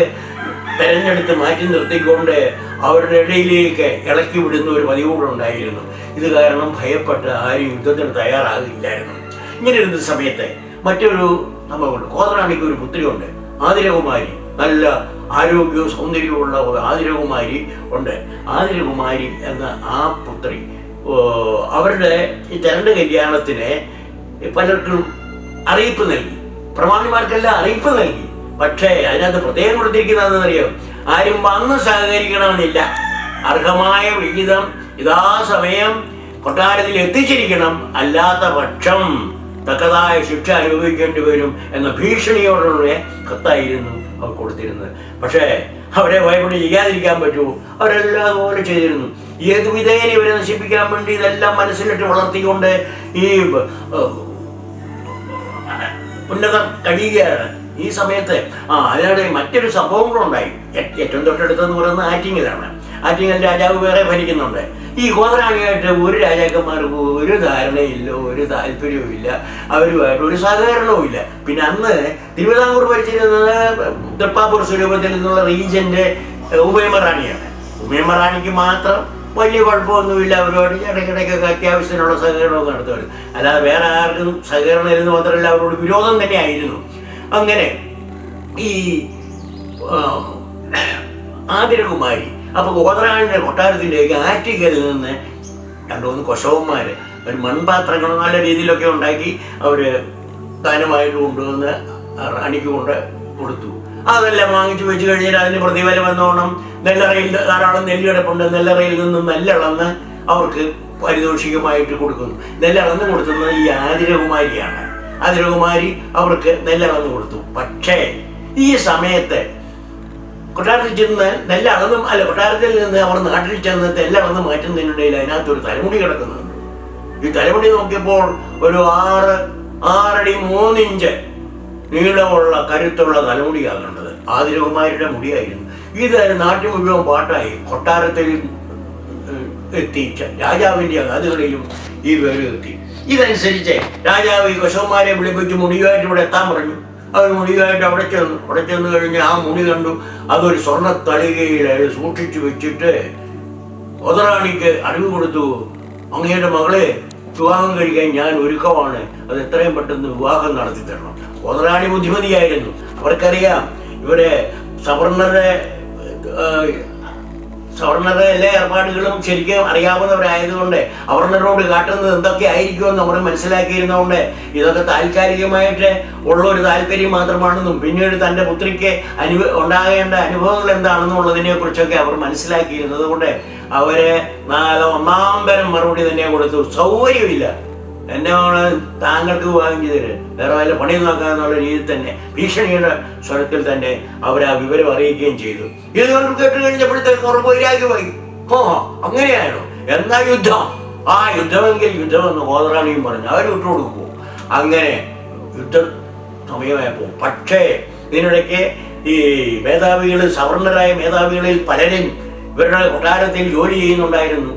തെരഞ്ഞെടുത്ത് മാറ്റി നിർത്തിക്കൊണ്ട് അവരുടെ ഇടയിലേക്ക് ഇളക്കി വിടുന്ന ഒരു പതിവുകളുണ്ടായിരുന്നു. ഇത് കാരണം ഭയപ്പെട്ട് ആരും യുദ്ധത്തിന് തയ്യാറാകില്ലായിരുന്നു. ഇങ്ങനെ ഇരുന്ന സമയത്ത് മറ്റൊരു സംഭവമുണ്ട്. കോതറാണിക്ക് ഒരു പുത്രിയുണ്ട്, ആതിരകുമാരി. നല്ല ആരോഗ്യവും സൗന്ദര്യവുമുള്ള ആതിരകുമാരി ഉണ്ട്. ആതിരകുമാരി എന്ന ആ പുത്രി അവരുടെ ഈ 2 കല്യാണത്തിന് പലർക്കും അറിയിപ്പ് നൽകി. പ്രമാണിമാർക്കെല്ലാം അറിയിപ്പ് നൽകി. പക്ഷേ അതിനകത്ത് പ്രത്യേകം കൊടുത്തിരിക്കുന്നതെന്നറിയോ? ആരും വന്ന് സഹകരിക്കണമെന്നില്ല. അർഹമായ വിഹിതം യഥാസമയം കൊട്ടാരത്തിൽ എത്തിച്ചിരിക്കണം. അല്ലാത്ത പക്ഷം തക്കതായ ശിക്ഷ അനുഭവിക്കേണ്ടി വരും എന്ന ഭീഷണിയോടുള്ള കത്തായിരുന്നു അവർ കൊടുത്തിരുന്നത്. പക്ഷേ അവരെ ഭയപ്പെട്ട് ചെയ്യാതിരിക്കാൻ പറ്റുമോ? അവരെല്ലാം അതുപോലെ ചെയ്തിരുന്നു. ഏത് വിധേന ഇവരെ നശിപ്പിക്കാൻ വേണ്ടി ഇതെല്ലാം മനസ്സിലിട്ട് വളർത്തിക്കൊണ്ട് ഈ ഉന്നതം കഴിയുകയാണ്. ഈ സമയത്ത് അതിനോട് മറ്റൊരു സംഭവം കൂടെ ഉണ്ടായി. ഏറ്റവും തൊട്ടടുത്തെന്ന് പറയുന്നത് ആറ്റിങ്ങലാണ്. ആറ്റിങ്ങൽ രാജാവ് വേറെ ഭരിക്കുന്നുണ്ട്. ഈ കോതറാണിയായിട്ട് ഒരു രാജാക്കന്മാർക്ക് ഒരു ധാരണയില്ല, ഒരു താല്പര്യവും ഇല്ല, അവരുമായിട്ട് ഒരു സഹകരണവും ഇല്ല. പിന്നെ അന്ന് തിരുവിതാംകൂർ ഭരിച്ചിരുന്നത് തൃപ്പാപ്പൂർ സ്വരൂപത്തിൽ നിന്നുള്ള റീജന്റ് ഉമയമറാണിയാണ്. ഉമയമറാണിക്ക് മാത്രം വലിയ കുഴപ്പമൊന്നുമില്ല. അവരോട് ഇടയ്ക്കിടയ്ക്കൊക്കെ അത്യാവശ്യത്തിനുള്ള സഹകരണമൊക്കെ നടത്തുമായിരുന്നു. അല്ലാതെ വേറെ ആർക്കും സഹകരണം ഇല്ലെന്ന് മാത്രമല്ല, അവരോട് വിരോധം തന്നെയായിരുന്നു. അങ്ങനെ ഈ ആതിരകുമാരി അപ്പോൾ കോതറാണിയുടെ കൊട്ടാരത്തിലേക്ക് ആറ്റിങ്ങലിൽ നിന്ന് 2-3 കൊശവന്മാർ ഒരു മൺപാത്രങ്ങൾ നല്ല രീതിയിലൊക്കെ ഉണ്ടാക്കി അവർ ദാനമായിട്ട് കൊണ്ടുവന്ന് റാണിക്ക് കൊണ്ട് കൊടുത്തു. അതെല്ലാം വാങ്ങിച്ചു വെച്ച് കഴിഞ്ഞാൽ അതിന് പ്രതിഫലം എന്നോണം നെല്ലറയിൽ ധാരാളം നെല്ല് കിടപ്പുണ്ട്. നെല്ലറയിൽ നിന്നും നെല്ലളന്ന് അവർക്ക് പാരിതോഷികമായിട്ട് കൊടുക്കുന്നു. നെല്ലളന്ന് കൊടുക്കുന്നത് ഈ ആതിരകുമാരിയാണ്. ആതിരകുമാരി അവർക്ക് നെല്ലളന്ന് കൊടുത്തു. പക്ഷേ ഈ സമയത്ത് കൊട്ടാരത്തിൽ ചെന്ന് നെല്ലളന്നും അല്ല, കൊട്ടാരത്തിൽ നിന്ന് അവർ നാട്ടിൽ ചെന്ന് നെല്ലളന്ന് മാറ്റുന്നതിനിടയിൽ അതിനകത്തൊരു തലമുടി കിടക്കുന്നുണ്ട്. ഈ തലമുടി നോക്കിയപ്പോൾ ഒരു 6 അടി 3 ഇഞ്ച് നീളമുള്ള കരുത്തുള്ള തലമുടിയാണ് കണ്ടത്. ആതിരകുമാരിയുടെ മുടിയായിരുന്നു ഇത്. നാട്ടിൽ മുഴുവൻ പാട്ടായി. കൊട്ടാരത്തിൽ എത്തി, രാജാവിൻ്റെ അഗാധുകളിലും ഈ പേര് എത്തി. ഇതനുസരിച്ച് രാജാവ് ഈ കൊശവന്മാരെ വിളിപ്പിച്ച് മുടിയുമായിട്ട് ഇവിടെ എത്താൻ പറഞ്ഞു. അവർ മുടിയുമായിട്ട് അവിടെ ചെന്ന് കഴിഞ്ഞ് ആ മുടി കണ്ടു. അതൊരു സ്വർണ്ണ തളികയിൽ അയാൾ സൂക്ഷിച്ചു വെച്ചിട്ട് ഒതറാണിക്ക് അറിവ് കൊടുത്തു. അങ്ങയുടെ മകളെ വിവാഹം കഴിക്കാൻ ഞാൻ ഒരുക്കമാണ്, അത് എത്രയും പെട്ടെന്ന് വിവാഹം നടത്തി തരണം. ഒതറാണി ബുദ്ധിമതിയായിരുന്നു. അവർക്കറിയാം ഇവരെ സവർണരുടെ എല്ലാ ഏർപ്പാടുകളും ശരിക്കും അറിയാവുന്നവരായതുകൊണ്ട് അവർണരോട് കാട്ടുന്നത് എന്തൊക്കെ ആയിരിക്കുമെന്ന് അവർ മനസ്സിലാക്കിയിരുന്നതുകൊണ്ട് ഇതൊക്കെ താൽക്കാലികമായിട്ട് ഉള്ള ഒരു താല്പര്യം മാത്രമാണെന്നും പിന്നീട് തൻ്റെ പുത്രിക്ക് ഉണ്ടാകേണ്ട അനുഭവങ്ങൾ എന്താണെന്നുള്ളതിനെ കുറിച്ചൊക്കെ അവർ മനസ്സിലാക്കിയിരുന്നത് കൊണ്ട് അവരെ ഒന്നാം തരം മറുപടി തന്നെ കൊടുത്തു. സൗകര്യമില്ല, എന്നെ താങ്കൾക്ക് വിവാഹം ചെയ്തത്, വേറെ വല്ല പണി നോക്കാന്നുള്ള രീതിയിൽ തന്നെ ഭീഷണിയുടെ സ്വരത്തിൽ തന്നെ അവർ ആ വിവരം അറിയിക്കുകയും ചെയ്തു. ഇത് കേട്ട് കഴിഞ്ഞപ്പോഴത്തേക്ക് ഉറപ്പ് വൈരാഗ്യമായി. അങ്ങനെയാണോ? എന്നാ യുദ്ധം? ആ യുദ്ധമെങ്കിൽ യുദ്ധമെന്ന് കോതറാണിയും പറഞ്ഞു. അവർ വിട്ടുകൊടുക്കുമോ? അങ്ങനെ യുദ്ധ സമയമായപ്പോൾ പക്ഷേ ഇതിനിടയ്ക്ക് ഈ മേധാവികൾ, സവർണരായ മേധാവികളിൽ പലരും ഇവരുടെ കൊട്ടാരത്തിൽ ജോലി ചെയ്യുന്നുണ്ടായിരുന്നു.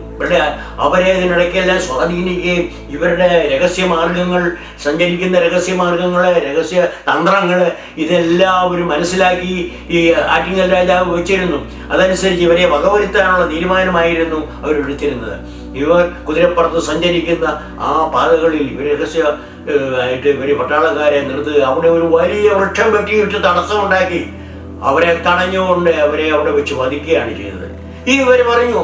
അവരെ ഇതിനിടയ്ക്കെല്ലാം സ്വാധീനിക്കുകയും ഇവരുടെ രഹസ്യമാർഗങ്ങൾ, സഞ്ചരിക്കുന്ന രഹസ്യമാർഗങ്ങൾ, രഹസ്യ തന്ത്രങ്ങൾ ഇതെല്ലാം അവർ മനസ്സിലാക്കി ഈ ആറ്റിങ്ങൽ രാജാവ് വെച്ചിരുന്നു. അതനുസരിച്ച് ഇവരെ വകവരുത്താനുള്ള തീരുമാനമായിരുന്നു അവരെടുത്തിരുന്നത്. ഇവർ കുതിരപ്പുറത്ത് സഞ്ചരിക്കുന്ന ആ പാതകളിൽ ഇവർ രഹസ്യ ആയിട്ട് ഇവർ പട്ടാളക്കാരെ നിർത്തുക, അവിടെ ഒരു വലിയ വൃക്ഷം വെട്ടിയിട്ട് തടസ്സമുണ്ടാക്കി അവരെ തടഞ്ഞുകൊണ്ട് അവരെ അവിടെ വെച്ച് വധിക്കുകയാണ് ചെയ്തത്. ഇവർ പറഞ്ഞു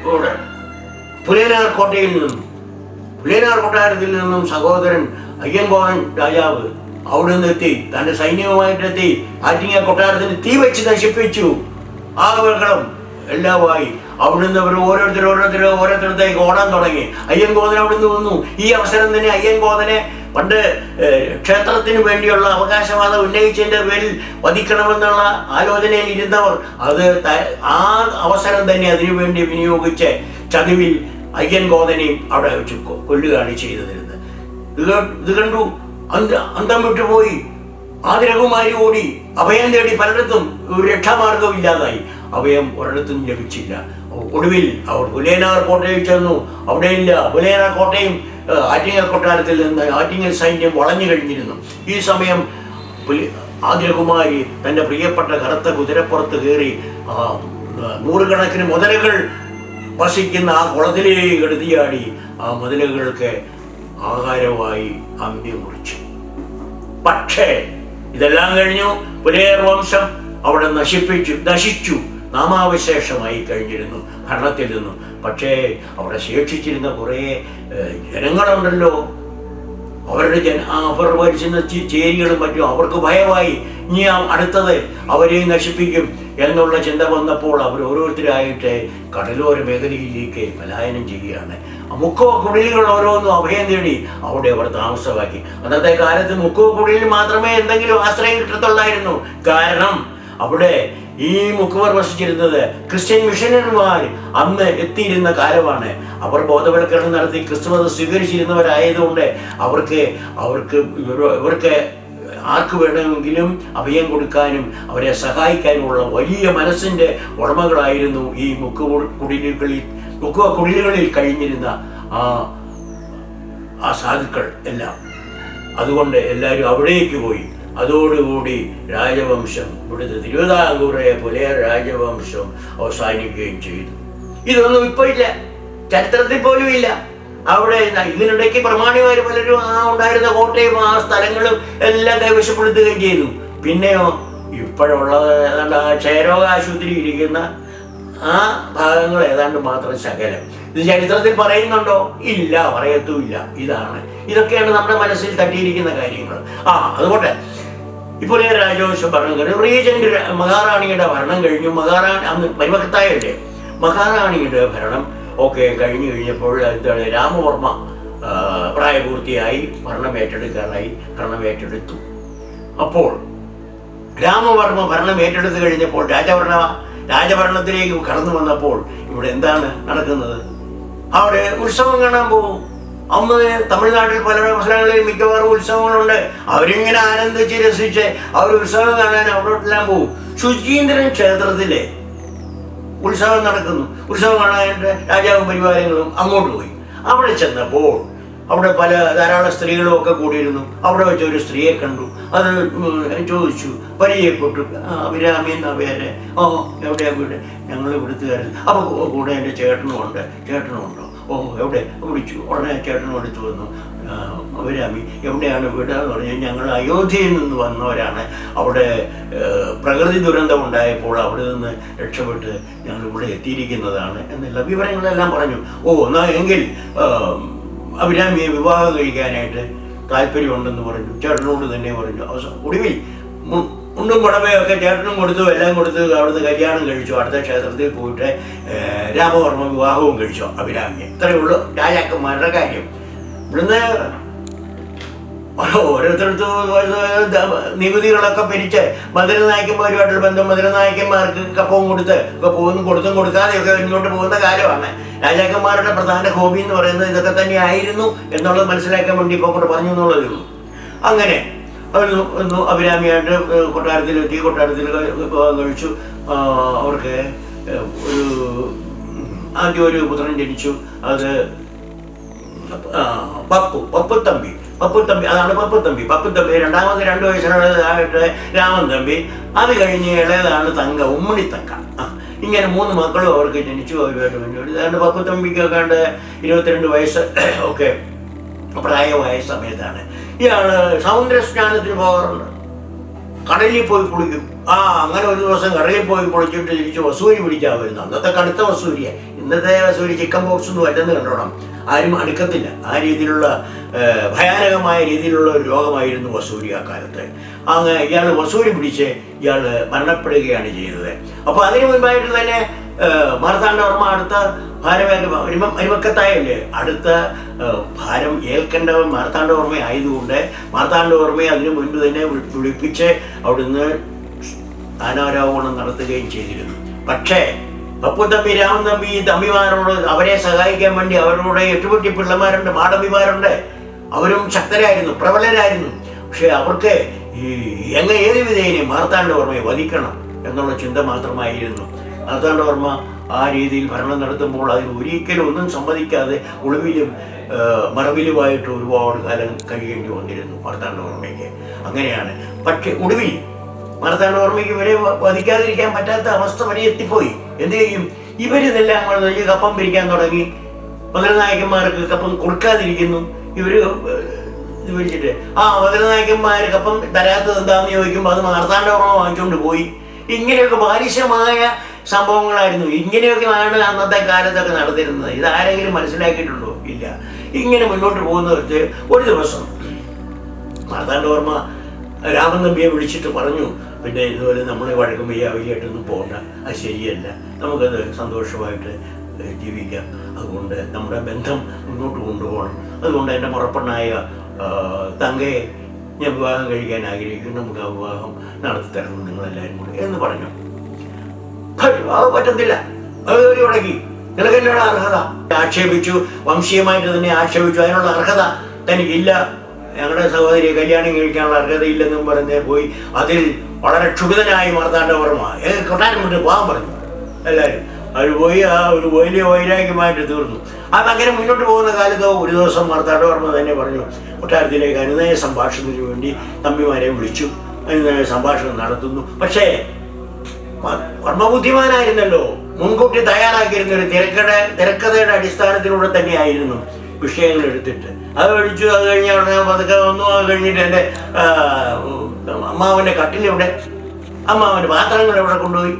ഇവിടെ പുലേനാർ കൊട്ടാരത്തിൽ നിന്നും സഹോദരൻ അയ്യങ്കോവൻ രാജാവ് അവിടെ നിന്ന് എത്തി, തൻ്റെ സൈന്യവുമായിട്ടെത്തി ആറ്റിങ്ങൽ കൊട്ടാരത്തിന് തീ വെച്ച് നശിപ്പിച്ചു. ആളുകളും എല്ലാമായി അവിടുന്ന് അവർ ഓരോരുത്തരത്തേക്ക് ഓടാൻ തുടങ്ങി. അയ്യങ്കോവൻ അവിടുന്ന് വന്നു. ഈ അവസരം തന്നെ അയ്യങ്കോവനെ പണ്ട് ക്ഷേത്രത്തിന് വേണ്ടിയുള്ള അവകാശവാദം ഉന്നയിച്ചതിൻ്റെ പേരിൽ വധിക്കണമെന്നുള്ള ആലോചനയിൽ ഇരുന്നവർ അത് ആ അവസരം തന്നെ അതിനുവേണ്ടി വിനിയോഗിച്ച് ചതിവിൽ അയ്യങ്കോവനെയും അവിടെ വെച്ച് കൊല്ലുകയാണ് ചെയ്തിരുന്നത്. ഇത് കണ്ടു അന്തം വിട്ടുപോയി. ആതിരകുമാരി ഓടി അഭയം തേടി പലയിടത്തും ഒരു രക്ഷാമാർഗം ഇല്ലാതായി. അഭയം ഒരിടത്തും ലഭിച്ചില്ല. ഒടുവിൽ അവർ പുലേനാർ കോട്ടയിൽ ചെന്നു. അവിടെയില്ല. പുലേനാർ കോട്ടയും ആറ്റിങ്ങൽ കൊട്ടാരത്തിൽ നിന്ന് ആറ്റിങ്ങൽ സൈന്യം വളഞ്ഞു കഴിഞ്ഞിരുന്നു. ഈ സമയം ആതിരകുമാരി തൻ്റെ പ്രിയപ്പെട്ട കറുത്ത കുതിരപ്പുറത്ത് കയറി നൂറുകണക്കിന് മുതലകൾ വസിക്കുന്ന ആ കുളത്തിലേക്ക് എടുത്തിയാടി ആ മുതലകൾക്ക് ആഹാരമായി അന്ത്യം കുറിച്ചു. പക്ഷേ ഇതെല്ലാം കഴിഞ്ഞു. പുലേർ വംശം അവിടെ നശിച്ചു, നാമാവശേഷമായി കഴിഞ്ഞിരുന്നു ഭരണത്തിൽ നിന്നും. പക്ഷേ അവിടെ ശേഷിച്ചിരുന്ന കുറേ ജനങ്ങളുണ്ടല്ലോ, അവരുടെ അവർ ഭരിച്ചിരുന്ന ചേരികളും മറ്റും അവർക്ക് ഭയമായി. ഇനി അടുത്തത് അവരെയും നശിപ്പിക്കും എന്നുള്ള ചിന്ത വന്നപ്പോൾ അവർ ഓരോരുത്തരായിട്ട് കടലോര മേഖലയിലേക്ക് പലായനം ചെയ്യുകയാണ്. മുക്കുവ കുടിലുകൾ ഓരോന്നും അഭയം തേടി അവിടെ അവർ താമസമാക്കി. അന്നത്തെ കാലത്ത് മുക്കുവ കുടിലിൽ മാത്രമേ എന്തെങ്കിലും ആശ്രയം കിട്ടത്തുള്ളായിരുന്നു. കാരണം അവിടെ ഈ മുക്കുവർ വസിച്ചിരുന്നത് ക്രിസ്ത്യൻ മിഷനറിമാർ അന്ന് എത്തിയിരുന്ന കാലമാണ്. അവർ ബോധവൽക്കരണം നടത്തി ക്രിസ്തുമതം സ്വീകരിച്ചിരുന്നവരായതുകൊണ്ട് ഇവർക്ക് ആർക്ക് വേണമെങ്കിലും അഭയം കൊടുക്കാനും അവരെ സഹായിക്കാനുമുള്ള വലിയ മനസ്സിൻ്റെ ഉടമകളായിരുന്നു ഈ മുക്കുവ കുടിലുകളിൽ കഴിഞ്ഞിരുന്ന ആ സാധുക്കൾ എല്ലാം. അതുകൊണ്ട് എല്ലാവരും അവിടേക്ക് പോയി. അതോടുകൂടി രാജവംശം, ഇവിടുത്തെ തിരുവിതാംകൂറെ പുലേർ രാജവംശം അവസാനിക്കുകയും ചെയ്തു. ഇതൊന്നും ഇപ്പോൾ ഇല്ല, ചരിത്രത്തിൽ പോലും ഇല്ല. അവിടെ ഇതിനിടയ്ക്ക് പ്രമാണിമാർ പലരും ഉണ്ടായിരുന്ന കോട്ടയും ആ സ്ഥലങ്ങളും എല്ലാം കൈവശപ്പെടുത്തുകയും ചെയ്തു. പിന്നെയോ ഇപ്പോഴുള്ളത് ഏതാണ്ട് ആ ക്ഷയരോഗ ആശുപത്രി ഇരിക്കുന്ന ആ ഭാഗങ്ങൾ ഏതാണ്ട് മാത്രം ശകലം. ഇത് ചരിത്രത്തിൽ പറയുന്നുണ്ടോ? ഇല്ല, പറയത്തുമില്ല. ഇതൊക്കെയാണ് നമ്മുടെ മനസ്സിൽ തട്ടിയിരിക്കുന്ന കാര്യങ്ങൾ. അതുകൊണ്ട് ഇപ്പോൾ രാജവംശം ഭരണം കഴിഞ്ഞു. റീജന്റ് മഹാറാണിയുടെ ഭരണം കഴിഞ്ഞു. മഹാറാണി അന്ന് പരിവക്തായല്ലേ, മഹാറാണിയുടെ ഭരണം ഒക്കെ കഴിഞ്ഞു കഴിഞ്ഞപ്പോൾ രാമവർമ്മ പ്രായപൂർത്തിയായി ഭരണം ഏറ്റെടുത്തു. അപ്പോൾ രാമവർമ്മ ഭരണം ഏറ്റെടുത്ത് കഴിഞ്ഞപ്പോൾ രാജഭരണത്തിലേക്ക് കടന്നു വന്നപ്പോൾ ഇവിടെ എന്താണ് നടക്കുന്നത്? അവിടെ ഉത്സവം കാണാൻ പോകും. അന്ന് തമിഴ്നാട്ടിൽ പല സ്ഥലങ്ങളിലും മിക്കവാറും ഉത്സവങ്ങളുണ്ട്. അവരിങ്ങനെ ആനന്ദിച്ച് രസിച്ച് അവർ ഉത്സവം കാണാൻ അവിടോട്ടെല്ലാം പോകും. ശുചീന്ദ്രൻ ക്ഷേത്രത്തിലെ ഉത്സവം നടക്കുന്നു. ഉത്സവം കാണാനായിട്ട് രാജാവും പരിവാരങ്ങളും അങ്ങോട്ട് പോയി. അവിടെ ചെന്നപ്പോൾ അവിടെ ധാരാളം സ്ത്രീകളും ഒക്കെ കൂടിയിരുന്നു. അവിടെ വെച്ച് ഒരു സ്ത്രീയെ കണ്ടു. അത് ചോദിച്ചു, പരിചയപ്പെട്ടു. അഭിരാമി എന്ന പേര്. എവിടെയാ വീട്? ഞങ്ങൾ ഇവിടുത്തുകാരിൽ. അപ്പോൾ കൂടെ എൻ്റെ ചേട്ടനുമുണ്ടോ? എവിടെ? വിളിച്ചു. ഉടനെ ചേട്ടനും എടുത്തു വന്നു. അഭിരാമി എവിടെയാണ് വീട് എന്ന് പറഞ്ഞു. ഞങ്ങൾ അയോധ്യയിൽ നിന്ന് വന്നവരാണ്. അവിടെ പ്രകൃതി ദുരന്തം ഉണ്ടായപ്പോൾ അവിടെ നിന്ന് രക്ഷപ്പെട്ട് ഞങ്ങൾ ഇവിടെ എത്തിയിരിക്കുന്നതാണ് എന്നുള്ള വിവരങ്ങളെല്ലാം പറഞ്ഞു. എന്നാ എങ്കിൽ അഭിരാമിയെ വിവാഹം കഴിക്കാനായിട്ട് താല്പര്യമുണ്ടെന്ന് പറഞ്ഞു. ചേട്ടനോട് തന്നെ പറഞ്ഞു. ഒടുവിൽ മുണ്ടും കുടമയൊക്കെ ചേട്ടനും കൊടുത്തു, എല്ലാം കൊടുത്ത് അവിടുന്ന് കല്യാണം കഴിച്ചു. അടുത്ത ക്ഷേത്രത്തിൽ പോയിട്ട് രാമവർമ്മ വിവാഹവും കഴിച്ചു അഭിരാമിയെ. ഇത്രയേ ഉള്ളൂ രാജാക്കന്മാരുടെ കാര്യം. ഇവിടുന്ന് ഓരോരുത്തരടുത്ത് നികുതികളൊക്കെ പിരിച്ച് മധുരനായകന്മാരുമായിട്ടുള്ള ബന്ധം, മധുരനായകന്മാർക്ക് കപ്പവും കൊടുത്തും കൊടുക്കാതെയൊക്കെ ഇങ്ങോട്ട് പോകുന്ന കാലമാണ്. രാജാക്കന്മാരുടെ പ്രധാന ഹോബി എന്ന് പറയുന്നത് ഇതൊക്കെ തന്നെ ആയിരുന്നു എന്നുള്ളത് മനസ്സിലാക്കാൻ വേണ്ടി ഇപ്പോൾ കൂടെ പറഞ്ഞു എന്നുള്ളതേ ഉള്ളൂ. അങ്ങനെ അഭിരാമിയായിട്ട് കൊട്ടാരത്തിൽ വിവാഹം കഴിച്ചു. അവർക്ക് ആദ്യം ഒരു പുത്രൻ ജനിച്ചു. അത് പപ്പുത്തമ്പി. അതാണ് പപ്പുത്തമ്പി. രണ്ടാമത് 2 വയസ്സിനുള്ളതായിട്ട് രാമൻ തമ്പി. അത് കഴിഞ്ഞ് ഇളയതാണ് ഉമ്മണിത്തങ്ക. ഇങ്ങനെ 3 മക്കളും അവർക്ക് ജനിച്ചു. അവരുമായിട്ട് മുന്നോട്ട് അതുകൊണ്ട് പപ്പുത്തമ്പിക്കൊക്കെ 22 വയസ്സ് ഒക്കെ പ്രായമായ സമയത്താണ്. ഇയാള് സമുദ്രസ്നാനത്തിന് പോകാറുണ്ട്. കടലിൽ പോയി കുളിക്കും. അങ്ങനെ ഒരു ദിവസം കടലിൽ പോയി കുളിച്ചിട്ട് തിരിച്ച് വസൂരി പിടിക്കാൻ വരുന്നു. അന്നത്തെ കടുത്ത വസൂരിയ. ഇന്നത്തെ വസൂരി ചിക്കൻ ബോക്സ് ഒന്നും അല്ലെന്ന് കണ്ടോണം. ആരും അടുക്കത്തില്ല. ആ രീതിയിലുള്ള ഭയാനകമായ രീതിയിലുള്ള ഒരു രോഗമായിരുന്നു വസൂരി ആ കാലത്ത്. ഇയാൾ വസൂരി പിടിച്ച് ഇയാൾ മരണപ്പെടുകയാണ് ചെയ്തത്. അപ്പോൾ അതിനു മുൻപായിട്ട് തന്നെ മാർത്താണ്ഡവർമ്മ അടുത്ത അരിമക്കത്തായല്ലേ അടുത്ത ഭാരം ഏൽക്കേണ്ടവൻ മാർത്താണ്ഡവർമ്മ ആയതുകൊണ്ട് മാർത്താണ്ഡവർമ്മയെ അതിനു മുൻപ് തന്നെ വിളിപ്പിച്ച് അവിടുന്ന് സ്ഥാനാരോഹണം നടത്തുകയും ചെയ്തിരുന്നു. പക്ഷേ പപ്പുത്തമ്പി, രാമൻ തമ്പി ഈ തമ്പിമാരോട് അവരെ സഹായിക്കാൻ വേണ്ടി അവരോട് 8 പിള്ളമാരുണ്ട്, മാടമ്പിമാരുണ്ട്. അവരും ശക്തരായിരുന്നു, പ്രബലരായിരുന്നു. പക്ഷെ അവർക്ക് ഏത് വിധേയനെ മാർത്താണ്ഡവർമ്മയെ വധിക്കണം എന്നുള്ള ചിന്ത മാത്രമായിരുന്നു. മാർത്താണ്ഡവർമ്മ ആ രീതിയിൽ ഭരണം നടത്തുമ്പോൾ അതിൽ ഒരിക്കലും ഒന്നും സമ്മതിക്കാതെ ഒളിവിലും മറവിലുമായിട്ട് ഒരുപാട് കാലം കഴിയേണ്ടി വന്നിരുന്നു മാർത്താണ്ഡവർമ്മയ്ക്ക്. അങ്ങനെയാണ്. പക്ഷെ ഒടുവിൽ മാർത്താണ്ഡവർമ്മയ്ക്ക് ഇവരെ വധിക്കാതിരിക്കാൻ പറ്റാത്ത അവസ്ഥ വരെ എത്തിപ്പോയി. എന്ത് ചെയ്യും? ഇവരിതെല്ലാം കപ്പം പിരിക്കാൻ തുടങ്ങി. മധുരനായകന്മാർക്ക് കപ്പം കൊടുക്കാതിരിക്കുന്നു. ഇവര് ഇത് പിടിച്ചിട്ട് മധുരനായകന്മാർ കപ്പം തരാത്തത് എന്താണെന്ന് ചോദിക്കുമ്പോൾ അത് മാർത്താണ്ഡവർമ്മ വാങ്ങിച്ചുകൊണ്ട് പോയി. ഇങ്ങനെയൊക്കെ ബാലിശമായ സംഭവങ്ങളായിരുന്നു. ഇങ്ങനെയൊക്കെയാണ് അന്നത്തെ കാലത്തൊക്കെ നടന്നിരുന്നത്. ഇതാരെങ്കിലും മനസ്സിലാക്കിയിട്ടുണ്ടോ? ഇല്ല. ഇങ്ങനെ മുന്നോട്ട് പോകുന്നവർക്ക് ഒരു ദിവസം മാർത്താണ്ഡവർമ്മ രാമൻ തമ്പിയെ വിളിച്ചിട്ട് പറഞ്ഞു, പിന്നെ ഇതുപോലെ നമ്മൾ വഴക്കും വയ്യാവലിയായിട്ടൊന്നും പോകണ്ട, അത് ശരിയല്ല, നമുക്കത് സന്തോഷമായിട്ട് ജീവിക്കാം. അതുകൊണ്ട് നമ്മുടെ ബന്ധം മുന്നോട്ട് കൊണ്ടുപോകണം. അതുകൊണ്ട് എൻ്റെ മുറപ്പെണ്ണായ തങ്കയെ ഞാൻ വിവാഹം കഴിക്കാൻ ആഗ്രഹിക്കുന്നു, നമുക്ക് ആ വിവാഹം നടത്തി തരണം നിങ്ങളെല്ലാവരും കൂടെ എന്ന് പറഞ്ഞു. അത് പറ്റത്തില്ല, അത് ഉടക്കി. നിനക്ക് എന്നോട് അർഹത ആക്ഷേപിച്ചു, വംശീയമായിട്ട് തന്നെ ആക്ഷേപിച്ചു. അതിനുള്ള അർഹത തനിക്കില്ല, ഞങ്ങളുടെ സഹോദരിയെ കല്യാണം കഴിക്കാനുള്ള അർഹതയില്ലെന്നും പറഞ്ഞ് പോയി. അതിൽ വളരെ ക്ഷുഭിതനായി മാർത്താണ്ഡവർമ്മ കൊട്ടാരം വിട്ട് പോകാൻ പറഞ്ഞു. എല്ലാവരും അവർ പോയി. ആ ഒരു വലിയ വൈരാഗ്യമായിട്ട് തീർന്നു. അതങ്ങനെ മുന്നോട്ട് പോകുന്ന കാലത്ത് ഒരു ദിവസം മാർത്താണ്ഡവർമ്മ തന്നെ പറഞ്ഞു, കൊട്ടാരത്തിലേക്ക് അനുനയ സംഭാഷണത്തിന് വേണ്ടി തമ്പിമാരെ വിളിച്ചു. അനുനയ സംഭാഷണം നടത്തുന്നു. പക്ഷേ വർമ്മ ബുദ്ധിമാനായിരുന്നല്ലോ, മുൻകൂട്ടി തയ്യാറാക്കിയിരുന്ന ഒരു തിരക്കഥയുടെ അടിസ്ഥാനത്തിലൂടെ തന്നെയായിരുന്നു വിഷയങ്ങൾ എടുത്തിട്ട് അത് കഴിച്ചു. അത് കഴിഞ്ഞ ഉടനെ പതുക്കെ വന്നു. അത് കഴിഞ്ഞിട്ട് എൻ്റെ അമ്മാവൻ്റെ കട്ടിലെവിടെ, അമ്മാവൻ്റെ പാത്രങ്ങൾ എവിടെ കൊണ്ടുപോയി,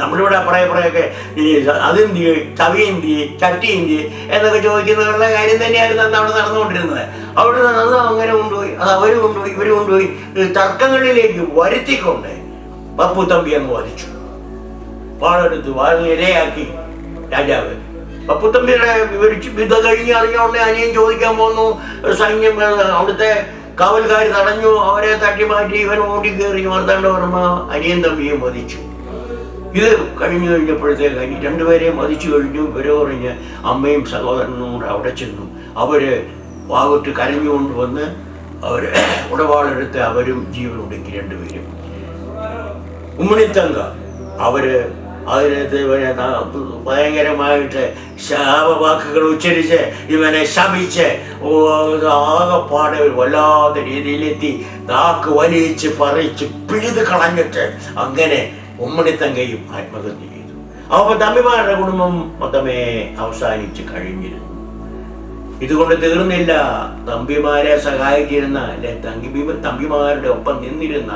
നമ്മളിവിടെ അപ്പറയൊക്കെ ഈ അതെന്തി, തവിയെന്തി, ചട്ടിയെന്തി എന്നൊക്കെ ചോദിക്കുന്നവരുടെ കാര്യം തന്നെയായിരുന്നു അന്ന് അവിടെ നടന്നുകൊണ്ടിരുന്നത്. അവിടെ അത് അങ്ങനെ കൊണ്ടുപോയി, അത് അവർ കൊണ്ടുപോയി, ഇവർ കൊണ്ടുപോയി. തർക്കങ്ങളിലേക്ക് വരുത്തിക്കൊണ്ട് പപ്പുത്തമ്പി അങ്ങ് വധിച്ചു. വാളെടുത്ത് വാളിനിരയാക്കി രാജാവ്. പപ്പുത്തമ്പിയുടെ വിവരിച്ച് ഇത് കഴിഞ്ഞ് അറിഞ്ഞോണ്ടേ അനിയൻ ചോദിക്കാൻ പോകുന്നു. സൈന്യം അവിടുത്തെ കാവൽക്കാർ തടഞ്ഞു, അവരെ തട്ടിമാറ്റി. ഇവൻ ഓടിക്കേറി മാർത്താണ്ഡവർമ്മ അനിയൻ തമ്പിയെ വധിച്ചു. ഇത് കഴിഞ്ഞു കഴിഞ്ഞപ്പോഴത്തേക്ക് രണ്ടുപേരെയും വധിച്ചു കഴിഞ്ഞു. ഇവരെ പറഞ്ഞ് അമ്മയും സഹോദരനും കൂടെ അവിടെ ചെന്നു. അവര് വാവിട്ട് കരഞ്ഞുകൊണ്ട് വന്ന് അവര് ഉടവാളെടുത്ത് അവരും ജീവൻ ഒടുക്കി രണ്ടുപേരും. ഉമ്മണിത്തങ്ക അവര് അതിനകത്ത് ഇവനെ ഭയങ്കരമായിട്ട് ശാപവാക്കുകൾ ഉച്ചരിച്ച് ഇവനെ ശപിച്ച് ആകെപ്പാടെ വല്ലാത്ത രീതിയിലെത്തി നാക്ക് വലിച്ച് പറിച്ച് പിഴുത് കളഞ്ഞിട്ട് അങ്ങനെ ഉമ്മണിത്തങ്കയും ആത്മഹത്യ ചെയ്തു. അപ്പോൾ തമ്പിമാരുടെ കുടുംബം മൊത്തമേ അവസാനിച്ച് കഴിഞ്ഞിരുന്നു. ഇതുകൊണ്ട് തീർന്നില്ല. തമ്പിമാരെ സഹായിച്ചിരുന്ന അല്ലെ തമ്പിമാരുടെ ഒപ്പം നിന്നിരുന്ന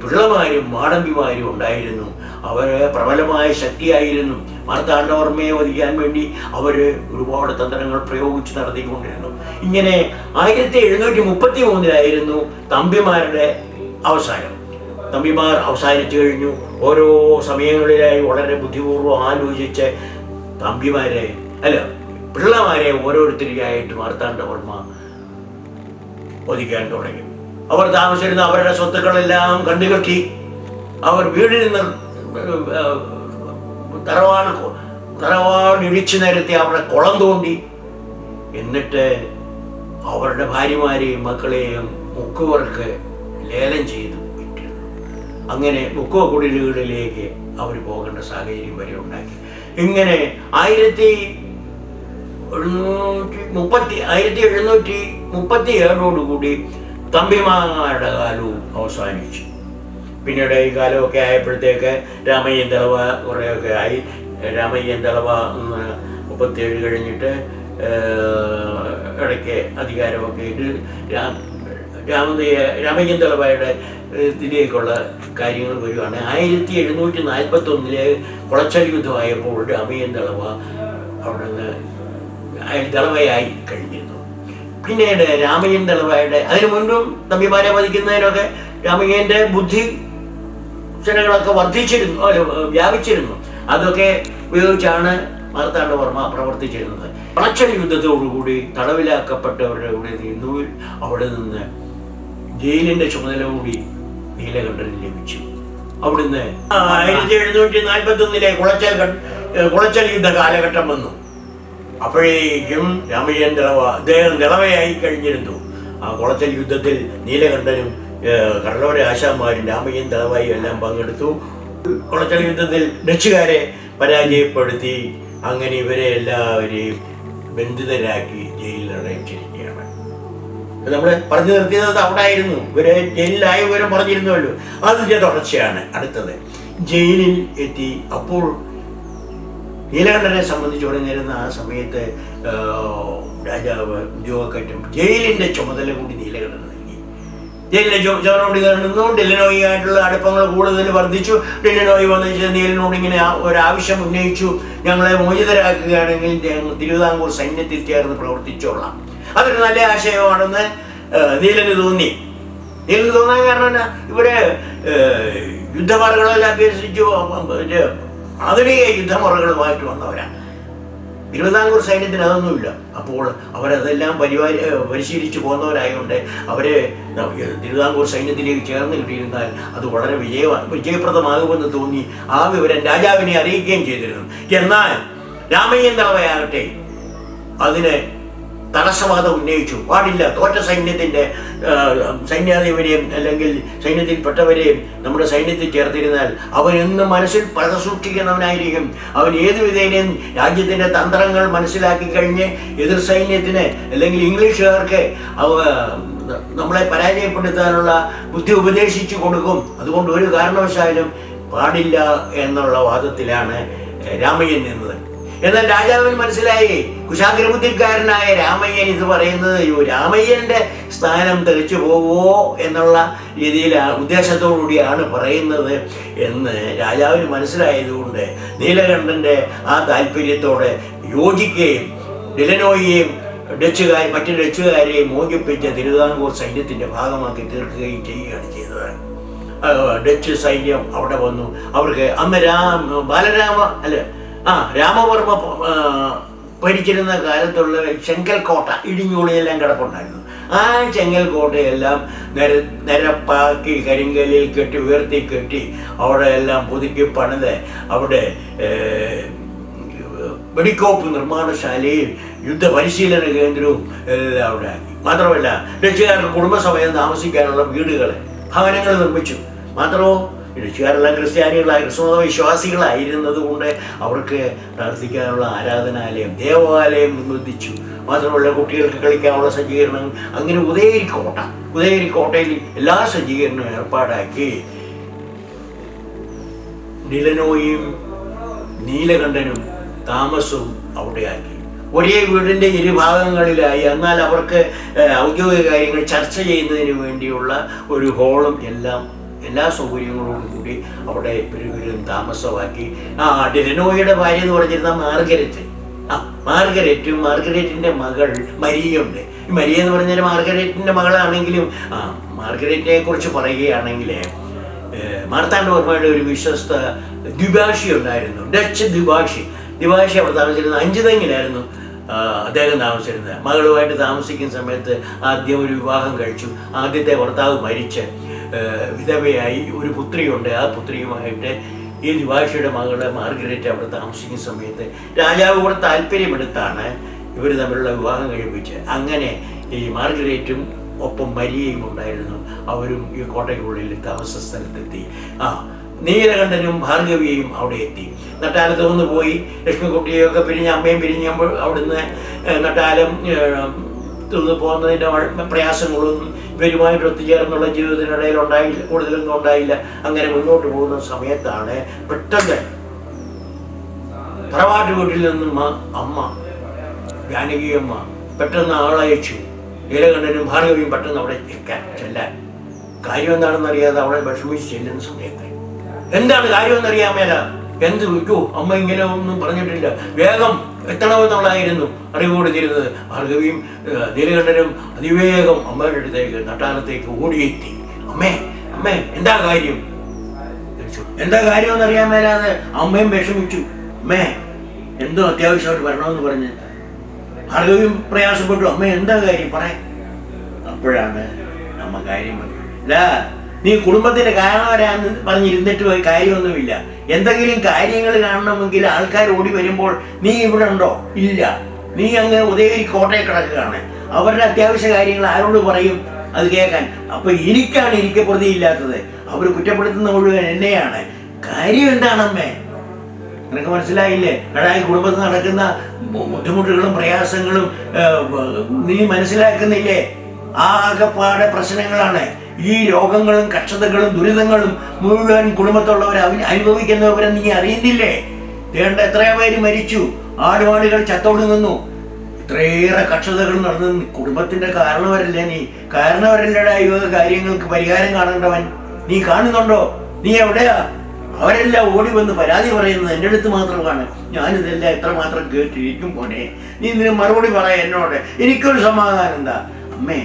പിള്ളമാരും മാടമ്പിമാരും ഉണ്ടായിരുന്നു. അവര് പ്രബലമായ ശക്തിയായിരുന്നു. മാർത്താണ്ഡവർമ്മയെ വധിക്കാൻ വേണ്ടി അവര് ഒരുപാട് തന്ത്രങ്ങൾ പ്രയോഗിച്ച് നടത്തിക്കൊണ്ടിരുന്നു. ഇങ്ങനെ 1733 തമ്പിമാരുടെ അവസാനം. തമ്പിമാർ അവസാനിച്ചു കഴിഞ്ഞു. ഓരോ സമയങ്ങളിലായി വളരെ ബുദ്ധിപൂർവ്വം ആലോചിച്ച് തമ്പിമാരെ പിള്ളമാരെ ഓരോരുത്തരെയായിട്ട് മാർത്താണ്ഡവർമ്മ വധിക്കാൻ തുടങ്ങി. അവർ താമസിച്ചിരുന്ന അവരുടെ സ്വത്തുക്കളെല്ലാം കണ്ടുകെട്ടി. അവർ വീടിൽ നിന്ന് തറവാട് ഇടിച്ചു നിരത്തി അവരുടെ കുളം തോണ്ടി. എന്നിട്ട് അവരുടെ ഭാര്യമാരെയും മക്കളെയും മുക്കുവർക്ക് ലേലം ചെയ്തു വിറ്റിരുന്നു. അങ്ങനെ മുക്കുവ കുടിലുകളിലേക്ക് അവർ പോകേണ്ട സാഹചര്യം വരെ ഉണ്ടാക്കി. ഇങ്ങനെ 1737 തമ്പിമാരുടെ കാലവും അവസാനിച്ചു. പിന്നീട് ഈ കാലമൊക്കെ ആയപ്പോഴത്തേക്ക് രാമയ്യൻ ദളവ കുറേയൊക്കെ ആയി. രാമയ്യൻ ദളവ 37 കഴിഞ്ഞിട്ട് ഇടയ്ക്ക് അധികാരമൊക്കെ ഇട്ട് രാമയ്യൻ ദളവയുടെ ഇതിലേക്കുള്ള കാര്യങ്ങൾ വരികയാണ്. 1741 കുളച്ചൽ യുദ്ധമായപ്പോൾ രാമയ്യൻ ദളവ അവിടെ നിന്ന് ദളവയായി കഴിഞ്ഞിരുന്നു. പിന്നീട് രാമയ്യൻ ദളവയുടെ അതിനു മുൻപും തമ്പിമാരെ വധിക്കുന്നതിനൊക്കെ രാമയ്യൻ്റെ ബുദ്ധിശനങ്ങളൊക്കെ വ്യാപിച്ചിരുന്നു. അതൊക്കെ ഉപയോഗിച്ചാണ് മാർത്താണ്ഡവർമ്മ പ്രവർത്തിച്ചിരുന്നത്. കുളച്ചൽ യുദ്ധത്തോടുകൂടി തടവിലാക്കപ്പെട്ടവരുടെ കൂടെ നിന്നുവിൽ അവിടെ നിന്ന് ജയിലിന്റെ ചുമതല കൂടി നീലകണ്ഠന് ലഭിച്ചു. അവിടുന്ന് 1741 കുളച്ചൽ യുദ്ധ കാലഘട്ടം വന്നു. അപ്പോഴേക്കും രാമയ്യൻ ദളവ അദ്ദേഹം ദളവയായി കഴിഞ്ഞിരുന്നു. ആ കുളച്ചൽ യുദ്ധത്തിൽ നീലകണ്ഠനും കടലോര ആശാന്മാരും രാമയ്യൻ ദളവയും എല്ലാം പങ്കെടുത്തു. കുളച്ചൽ യുദ്ധത്തിൽ ഡച്ചുകാരെ പരാജയപ്പെടുത്തി. അങ്ങനെ ഇവരെ എല്ലാവരെയും ബന്ധിതരാക്കി ജയിലിൽ അടച്ചിരിക്കുകയാണ്. നമ്മൾ പറഞ്ഞു നിർത്തിയത് അവിടെ ആയിരുന്നു. ഇവരെ ജയിലിലായ വിവരം പറഞ്ഞിരുന്നുവല്ലോ. അതിൻ്റെ തുടർച്ചയാണ് അടുത്തത്. ജയിലിൽ എത്തി. അപ്പോൾ നീലകണ്ഠനെ സംബന്ധിച്ച് പറഞ്ഞിരുന്ന ആ സമയത്ത് രാജാവ് ഉദ്യോഗക്കയറ്റം ജയിലിൻ്റെ ചുമതല കൂടി നീലകണ്ഠന് നൽകി. ജയിലിൻ്റെ ചുമതല കൂടി നിന്നും ഡെല്ലനോയിയായിട്ടുള്ള അടുപ്പങ്ങൾ കൂടുതൽ വർദ്ധിച്ചു. ഡെല്ലനോയി വന്നിട്ട് നീലനോട് ഇങ്ങനെ ഒരാവശ്യം ഉന്നയിച്ചു, ഞങ്ങളെ മോചിതരാക്കുകയാണെങ്കിൽ തിരുവിതാംകൂർ സൈന്യത്തിൽ ചേർന്ന് പ്രവർത്തിച്ചോളാം. അതൊരു നല്ല ആശയമാണെന്ന് നീലന് തോന്നി. നീലന് തോന്നാൻ കാരണം ഇവിടെ യുദ്ധമുറകളെല്ലാം അഭ്യസിച്ചു ആധുനിക യുദ്ധമുറകളുമായിട്ട് വന്നവരാണ്. തിരുവിതാംകൂർ സൈന്യത്തിന് അതൊന്നുമില്ല. അപ്പോൾ അവരതെല്ലാം പരിശീലിച്ചു പോകുന്നവരായതുകൊണ്ട് അവരെ തിരുവിതാംകൂർ സൈന്യത്തിലേക്ക് ചേർന്ന് കിട്ടിയിരുന്നാൽ അത് വളരെ വിജയപ്രദമാകുമെന്ന് തോന്നി. ആ വിവരം രാജാവിനെ അറിയിക്കുകയും ചെയ്തിരുന്നു. എന്നാൽ രാമയ്യൻ ദളവയാകട്ടെ അതിന് തടസ്സവാദം ഉന്നയിച്ചു. പാടില്ല, തോറ്റ സൈന്യാധിപരെയും അല്ലെങ്കിൽ സൈന്യത്തിൽപ്പെട്ടവരെയും നമ്മുടെ സൈന്യത്തിൽ ചേർത്തിരുന്നാൽ അവൻ എന്നും മനസ്സിൽ പഴ സൂക്ഷിക്കുന്നവനായിരിക്കും. അവൻ ഏതു വിധേനയും രാജ്യത്തിൻ്റെ തന്ത്രങ്ങൾ മനസ്സിലാക്കി കഴിഞ്ഞ് എതിർ സൈന്യത്തിന് അല്ലെങ്കിൽ ഇംഗ്ലീഷുകാർക്ക് നമ്മളെ പരാജയപ്പെടുത്താനുള്ള ബുദ്ധി ഉപദേശിച്ചു കൊടുക്കും. അതുകൊണ്ട് ഒരു കാരണവശാലും പാടില്ല എന്നുള്ള വാദത്തിലാണ് രാമയ്യൻ നിന്നത്. എന്നാൽ രാജാവിന് മനസ്സിലായി, കുശാഗ്രബുദ്ധിക്കാരനായ രാമയ്യൻ ഇത് പറയുന്നത് രാമയ്യൻ്റെ സ്ഥാനം തെറിച്ചു പോവുമോ എന്നുള്ള രീതിയിൽ ഉദ്ദേശത്തോടുകൂടിയാണ് പറയുന്നത് എന്ന് രാജാവിന് മനസ്സിലായതുകൊണ്ട് നീലകണ്ഠൻ്റെ ആ താല്പര്യത്തോടെ യോജിക്കുകയും ഡെല്ലനോയിയെയും മറ്റു ഡച്ചുകാരെയും മോചിപ്പിച്ച് തിരുവിതാംകൂർ സൈന്യത്തിൻ്റെ ഭാഗമാക്കി തീർക്കുകയും ചെയ്യുകയാണ് ചെയ്തത്. ഡച്ച് സൈന്യം അവിടെ വന്നു. അവർക്ക് അന്ന് രാമവർമ്മ ഭരിച്ചിരുന്ന കാലത്തുള്ള ചെങ്കൽ കോട്ട ഇടിഞ്ഞുളിയെല്ലാം കിടപ്പുണ്ടായിരുന്നു. ആ ചെങ്കൽ കോട്ടയെല്ലാം നിരപ്പാക്കി കരിങ്കല്ലിൽ കെട്ടി ഉയർത്തി കെട്ടി അവിടെ എല്ലാം പുതുക്കി പണിത് അവിടെ വെടിക്കോപ്പ് നിർമ്മാണശാലയും യുദ്ധ പരിശീലന കേന്ദ്രവും എല്ലാം അവിടെ ആക്കി. മാത്രമല്ല ഡച്ചുകാർക്ക് കുടുംബസമയം താമസിക്കാനുള്ള വീടുകൾ, ഭവനങ്ങൾ നിർമ്മിച്ചു. മാത്രമോ ഡച്ചുകാരെല്ലാം ക്രിസ്ത്യാനികളായ ക്രിസ്തുമത വിശ്വാസികളായിരുന്നത് കൊണ്ട് അവർക്ക് പ്രാർത്ഥിക്കാനുള്ള ആരാധനാലയം, ദേവാലയം നിർബന്ധിച്ചു. മാത്രമല്ല കുട്ടികൾക്ക് കളിക്കാനുള്ള സജ്ജീകരണം, അങ്ങനെ ഉദയഗിരി എല്ലാ സജ്ജീകരണവും ഏർപ്പാടാക്കി. ഡിലനോയും നീലകണ്ഠനും താമസവും അവിടെയാക്കി. ഒരേ വീടിൻ്റെ ഇരുഭാഗങ്ങളിലായി. എന്നാൽ അവർക്ക് ഔദ്യോഗിക കാര്യങ്ങൾ ചർച്ച ചെയ്യുന്നതിന് വേണ്ടിയുള്ള ഒരു ഹോളും എല്ലാ സൗകര്യങ്ങളോടും കൂടി അവിടെ ഇവരും താമസമാക്കി. ഡിലനോയുടെ ഭാര്യ എന്ന് പറഞ്ഞിരുന്ന മാർഗരറ്റിൻ്റെ മകൾ മരിയുണ്ട്. ഈ മരിയ എന്ന് പറഞ്ഞാൽ മാർഗരറ്റിൻ്റെ മകളാണെങ്കിലും മാർഗരറ്റിനെ കുറിച്ച് പറയുകയാണെങ്കിൽ മാർത്താണ്ഡവർമ്മയുടെ ഒരു വിശ്വസ്ത ദ്വിഭാഷി ഉണ്ടായിരുന്നു, ഡച്ച് ദ്വിഭാഷി അവിടെ താമസിച്ചിരുന്നത്. അഞ്ചുതെങ്ങിലായിരുന്നു അദ്ദേഹം താമസിച്ചിരുന്നത്. മകളുമായിട്ട് താമസിക്കുന്ന സമയത്ത് ആദ്യം ഒരു വിവാഹം കഴിച്ചു. ആദ്യത്തെ ഭർത്താവ് മരിച്ച് വിധവയായി ഒരു പുത്രിയുണ്ട്. ആ പുത്രിയുമായിട്ട് ഈ ദ്വിഭാഷിയുടെ മകള് മാർഗരറ്റ് അവിടെ താമസിക്കുന്ന സമയത്ത് രാജാവ് കൂടെ താല്പര്യമെടുത്താണ് ഇവർ തമ്മിലുള്ള വിവാഹം കഴിപ്പിച്ച്. അങ്ങനെ ഈ മാർഗരറ്റും ഒപ്പം മരിയയും ഉണ്ടായിരുന്നു. അവരും ഈ കോട്ടയ്ക്കുള്ളിൽ താമസ സ്ഥലത്തെത്തി. നീലകണ്ഠനും ഭാർഗവിയും അവിടെ എത്തി. നട്ടാലത്ത് ഒന്ന് പോയി ലക്ഷ്മിക്കുട്ടിയൊക്കെ പിരിഞ്ഞ് അമ്മയും പിരിഞ്ഞപ്പോൾ അവിടുന്ന് നട്ടാലം പോകുന്നതിൻ്റെ പ്രയാസങ്ങളൊന്നും ഇവരുമായിട്ട് ഒത്തുചേർന്നുള്ള ജീവിതത്തിനിടയിൽ കൂടുതലൊന്നും ഉണ്ടായില്ല. അങ്ങനെ മുന്നോട്ട് പോകുന്ന സമയത്താണ് പെട്ടെന്ന് തറവാട്ട് വീട്ടിൽ നിന്നും അമ്മ ജാനകിയമ്മ പെട്ടെന്ന് ആളയച്ചു. നീലകണ്ഠനും ഭാർഗവിയും പെട്ടെന്ന് അവിടെ ചെല്ലാൻ. കാര്യം എന്താണെന്നറിയാതെ അവിടെ വിഷമിച്ച് ചെല്ലുന്ന സമയത്ത് എന്താണ് കാര്യമെന്നറിയാൻ മേല. എന്ത് വിട്ടു അമ്മ ഇങ്ങനെ ഒന്നും പറഞ്ഞിട്ടില്ല, വേഗം എത്തണമെന്നുള്ളതായിരുന്നു അറിവ് കൊടുത്തിരുന്നത്. ഭാർഗവിയും നീലകണ്ഠനും അതിവേഗം അമ്മയുടെ അടുത്തേക്ക് നട്ടാലത്തേക്ക് ഓടിയെത്തി. അമ്മേ എന്താ കാര്യം എന്നറിയാൻ മേലാതെ അമ്മയും വിഷമിച്ചു. അമ്മേ എന്തോ അത്യാവശ്യമായിട്ട് വരണമെന്ന് പറഞ്ഞ് ഭാർഗവിയും പ്രയാസപ്പെട്ടു. അമ്മ എന്താ കാര്യം പറയാൻ. അപ്പോഴാണ് അമ്മ കാര്യം പറഞ്ഞത്. നീ കുടുംബത്തിന്റെ കാരണവരാന്ന് പറഞ്ഞിരുന്നിട്ട് പോയി കാര്യമൊന്നുമില്ല. എന്തെങ്കിലും കാര്യങ്ങൾ കാണണമെങ്കിൽ ആൾക്കാർ ഓടി വരുമ്പോൾ നീ ഇവിടെ ഉണ്ടോ? ഇല്ല. നീ അങ്ങ് ഉദയഗിരി കോട്ടയെ കിടക്കുകയാണ്. അവരുടെ അത്യാവശ്യ കാര്യങ്ങൾ ആരോട് പറയും അത് കേൾക്കാൻ? അപ്പൊ എനിക്കാണ് പ്രതിയില്ലാത്തത്. അവർ കുറ്റപ്പെടുത്തുന്ന മുഴുവൻ എന്നെയാണ്. കാര്യം എന്താണമ്മേ? നിനക്ക് മനസ്സിലായില്ലേ? ഈ കുടുംബത്തിൽ നടക്കുന്ന ബുദ്ധിമുട്ടുകളും പ്രയാസങ്ങളും നീ മനസ്സിലാക്കുന്നില്ലേ? ആകെപ്പാടെ പ്രശ്നങ്ങളാണ്. ഈ രോഗങ്ങളും കഷ്ടതകളും ദുരിതങ്ങളും മുഴുവൻ കുടുംബത്തുള്ളവർ അനുഭവിക്കുന്നവരെ നീ അറിയുന്നില്ലേ? വേണ്ട എത്രയോ പേര് മരിച്ചു, ആടുമാടുകൾ ചത്തൊടുങ്ങുന്നു, ഇത്രയേറെ കഷ്ടതകൾ നടന്നു. കുടുംബത്തിന്റെ കാരണവരല്ലേ നീ? കാരണവരല്ലടാ ഈ കാര്യങ്ങൾക്ക് പരിഹാരം കാണേണ്ടവൻ. നീ കാണുന്നുണ്ടോ? നീ എവിടെയാ? അവരെല്ലാം ഓടി വന്ന് പരാതി പറയുന്നത് എൻ്റെ അടുത്ത് മാത്രമാണ്. ഞാനിതെല്ലാം എത്രമാത്രം കേട്ടിരിക്കും പോനെ. നീ ഇതിന് മറുപടി പറയാ എന്നോട്. എനിക്കൊരു സമാധാനം എന്താ? അമ്മേ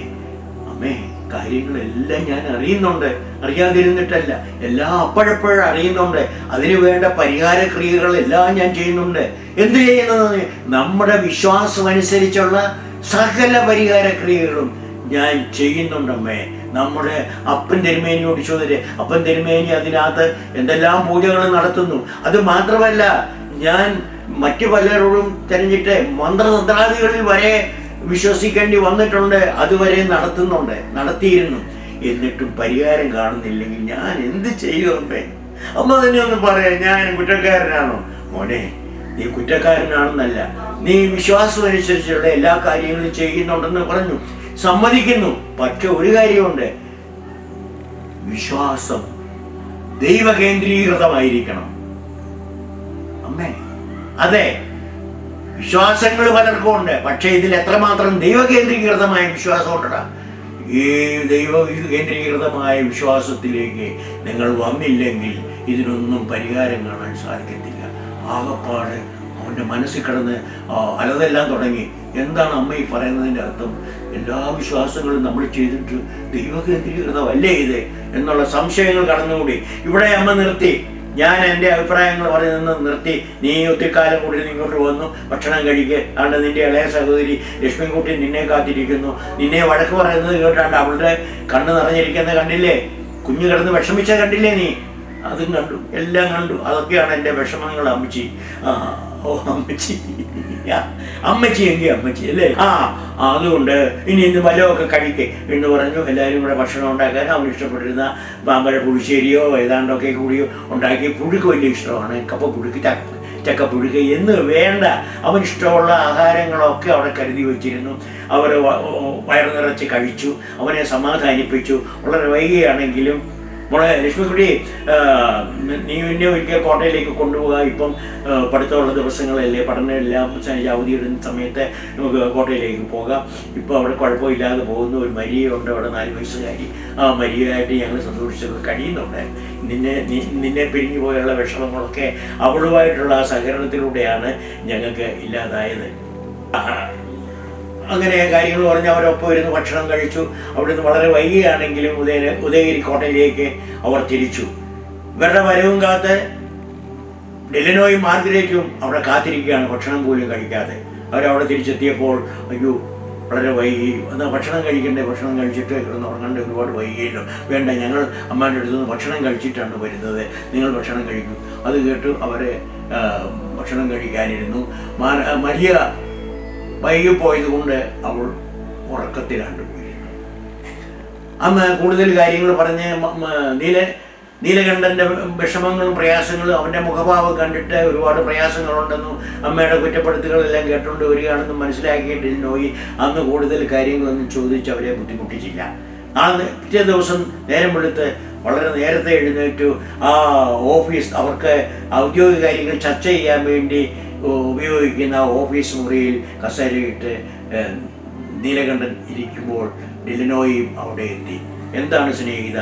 കാര്യങ്ങളെല്ലാം ഞാൻ അറിയുന്നുണ്ട്, അറിയാതിരുന്നിട്ടല്ല, എല്ലാം അപ്പോഴപ്പോഴും അറിയുന്നുണ്ട്. അതിനു വേണ്ട പരിഹാര ക്രിയകളെല്ലാം ഞാൻ ചെയ്യുന്നുണ്ട്. എന്ത് ചെയ്യുന്നത്? നമ്മുടെ വിശ്വാസം അനുസരിച്ചുള്ള സകല പരിഹാര ക്രിയകളും ഞാൻ ചെയ്യുന്നുണ്ടമ്മേ. നമ്മുടെ അപ്പൻ തിരുമേനിയോട് ചോദിച്ചേ. അപ്പൻ തിരുമേനി അതിനകത്ത് എന്തെല്ലാം പൂജകൾ നടത്തുന്നു. അത് മാത്രമല്ല, ഞാൻ മറ്റു പലരോടും തെരഞ്ഞിട്ട് മന്ത്രതന്ത്രാദികളിൽ വരെ വിശ്വസിക്കേണ്ടി വന്നിട്ടുണ്ട്. അതുവരെ നടത്തിയിരുന്നു. എന്നിട്ടും പരിഹാരം കാണുന്നില്ലെങ്കിൽ ഞാൻ എന്ത് ചെയ്യുമേ? അമ്മ തന്നെ ഒന്ന് പറയാം, ഞാൻ കുറ്റക്കാരനാണോ? മോനെ, നീ കുറ്റക്കാരനാണെന്നല്ല, നീ വിശ്വാസം അനുസരിച്ചുള്ള എല്ലാ കാര്യങ്ങളും ചെയ്യുന്നുണ്ടെന്ന് പറഞ്ഞു, സമ്മതിക്കുന്നു. പക്ഷെ ഒരു കാര്യമുണ്ട്, വിശ്വാസം ദൈവകേന്ദ്രീകൃതമായിരിക്കണം അമ്മേ. അതെ, വിശ്വാസങ്ങൾ പലർക്കും ഉണ്ട്. പക്ഷെ ഇതിൽ എത്രമാത്രം ദൈവകേന്ദ്രീകൃതമായ വിശ്വാസം ഉണ്ടടാ? ഈ ദൈവ കേന്ദ്രീകൃതമായ വിശ്വാസത്തിലേക്ക് നിങ്ങൾ വന്നില്ലെങ്കിൽ ഇതിനൊന്നും പരിഹാരം കാണാൻ സാധിക്കത്തില്ല. ആകപ്പാട് അവൻ്റെ മനസ്സിൽ കിടന്ന് അലതെല്ലാം തുടങ്ങി. എന്താണ് അമ്മ ഈ പറയുന്നതിൻ്റെ അർത്ഥം? എല്ലാ വിശ്വാസങ്ങളും നമ്മൾ ചെയ്തിട്ട് ദൈവകേന്ദ്രീകൃതമല്ലേ ഇത് എന്നുള്ള സംശയങ്ങൾ കടന്നുകൂടി. ഇവിടെ അമ്മ നിർത്തി. ഞാൻ എൻ്റെ അഭിപ്രായങ്ങൾ പറഞ്ഞ് നിന്ന് നിർത്തി. നീ ഒത്തിരിക്കാലം കൂടി ഇങ്ങോട്ട് വന്നു, ഭക്ഷണം കഴിക്കുക. അതുകൊണ്ട് നിൻ്റെ ഇളയ സഹോദരി ലക്ഷ്മിക്കുട്ടി നിന്നെ കാത്തിരിക്കുന്നു. നിന്നെ വഴക്ക് പറയുന്നത് കേട്ടാണ്ട് അവളുടെ കണ്ണ് നിറഞ്ഞിരിക്കുന്നത് കണ്ടില്ലേ? കുഞ്ഞു കിടന്ന് വിഷമിച്ച കണ്ടില്ലേ നീ? അതും കണ്ടു, എല്ലാം കണ്ടു. അതൊക്കെയാണ് എൻ്റെ വിഷമങ്ങൾ അമ്മച്ചി. ഓ അമ്മച്ചി, അമ്മച്ചി എങ്കിൽ അമ്മച്ചി അല്ലേ? അതുകൊണ്ട് ഇനി ഇന്ന് വല്ലതൊക്കെ കഴിക്കേ എന്ന് പറഞ്ഞു. എല്ലാവരും കൂടെ ഭക്ഷണം ഉണ്ടാക്കാൻ അവൻ ഇഷ്ടപ്പെട്ടിരുന്ന മാമ്പഴ പുളിശ്ശേരിയോ ഏതാണ്ടൊക്കെ കൂടിയോ ഉണ്ടാക്കി. പുഴുക്ക് വലിയ ഇഷ്ടമാണ്, കപ്പ പുഴുക്ക്, ചക്കപ്പുഴുക്ക് എന്ന് വേണ്ട അവൻ ഇഷ്ടമുള്ള ആഹാരങ്ങളൊക്കെ അവിടെ കരുതി വച്ചിരുന്നു. അവർ വയറു നിറച്ച് കഴിച്ചു. അവനെ സമാധാനിപ്പിച്ചു. വളരെ വൈകിയാണെങ്കിലും മോളെ ലക്ഷ്മിക്കുട്ടി, നീ പിന്നെ ഒരിക്കൽ കോട്ടയിലേക്ക് കൊണ്ടുപോകുക. ഇപ്പം പഠിത്തമുള്ള ദിവസങ്ങളല്ലേ, പഠനമെല്ലാം അവധിയിടുന്ന സമയത്ത് നമുക്ക് കോട്ടയിലേക്ക് പോകാം. ഇപ്പോൾ അവിടെ കുഴപ്പമില്ലാതെ പോകുന്ന ഒരു മരിയുണ്ട് അവിടെ, 4 വയസ്സുകാരി. ആ മരിയായിട്ട് ഞങ്ങൾ സന്തോഷിച്ചൊക്കെ കഴിയുന്നുണ്ട്. നിന്നെ പിരിഞ്ഞു പോയുള്ള വിഷമങ്ങളൊക്കെ അവളുമായിട്ടുള്ള ആ സഹകരണത്തിലൂടെയാണ് ഞങ്ങൾക്ക് ഇല്ലാതായത്. അങ്ങനെ കാര്യങ്ങൾ പറഞ്ഞ് അവരൊപ്പം ഇരുന്ന് ഭക്ഷണം കഴിച്ചു. അവിടുന്ന് വളരെ വൈകിയാണെങ്കിലും ഉദയഗിരി കോട്ടയിലേക്ക് അവർ തിരിച്ചു. ഇവരുടെ വരവും കാത്ത് ഡെലിനോയും മാർഗരേറ്റും അവിടെ കാത്തിരിക്കുകയാണ്, ഭക്ഷണം പോലും കഴിക്കാതെ. അവരവിടെ തിരിച്ചെത്തിയപ്പോൾ അയ്യോ വളരെ വൈകി, എന്നാൽ ഭക്ഷണം കഴിക്കണ്ടേ, ഭക്ഷണം കഴിച്ചിട്ട് കിടന്ന് ഉറങ്ങേണ്ട, ഒരുപാട് വൈകിയല്ലോ. വേണ്ട, ഞങ്ങൾ അമ്മേൻ്റെ അടുത്ത് നിന്ന് ഭക്ഷണം കഴിച്ചിട്ടാണ് വരുന്നത്, നിങ്ങൾ ഭക്ഷണം കഴിക്കും. അത് കേട്ട് അവരെ ഭക്ഷണം കഴിക്കാനിരുന്നു. മരിയ വൈകിപ്പോയത് കൊണ്ട് അവൾ ഉറക്കത്തിലാണ്ട് പോയിരുന്നു. അമ്മ കൂടുതൽ കാര്യങ്ങൾ പറഞ്ഞ് നീലകണ്ഠൻ്റെ വിഷമങ്ങളും പ്രയാസങ്ങളും അവൻ്റെ മുഖഭാവം കണ്ടിട്ട് ഒരുപാട് പ്രയാസങ്ങളുണ്ടെന്നും അമ്മയുടെ കുറ്റപ്പെടുത്തുകളെല്ലാം കേട്ടുകൊണ്ട് വരികയാണെന്നും മനസ്സിലാക്കിയിട്ട് നോയി അന്ന് കൂടുതൽ കാര്യങ്ങളൊന്നും ചോദിച്ച് അവരെ ബുദ്ധിമുട്ടിച്ചില്ല. പിറ്റേ ദിവസം നേരം വെളുത്ത് വളരെ നേരത്തെ എഴുന്നേറ്റു. ആ ഓഫീസ്, അവർക്ക് ഔദ്യോഗിക കാര്യങ്ങൾ ചർച്ച ചെയ്യാൻ വേണ്ടി ഉപയോഗിക്കുന്ന ഓഫീസ് മുറിയിൽ കസേരയിട്ട് നീലകണ്ഠൻ ഇരിക്കുമ്പോൾ ഡെലിനോയും അവിടെ എത്തി. എന്താണ് സ്നേഹിത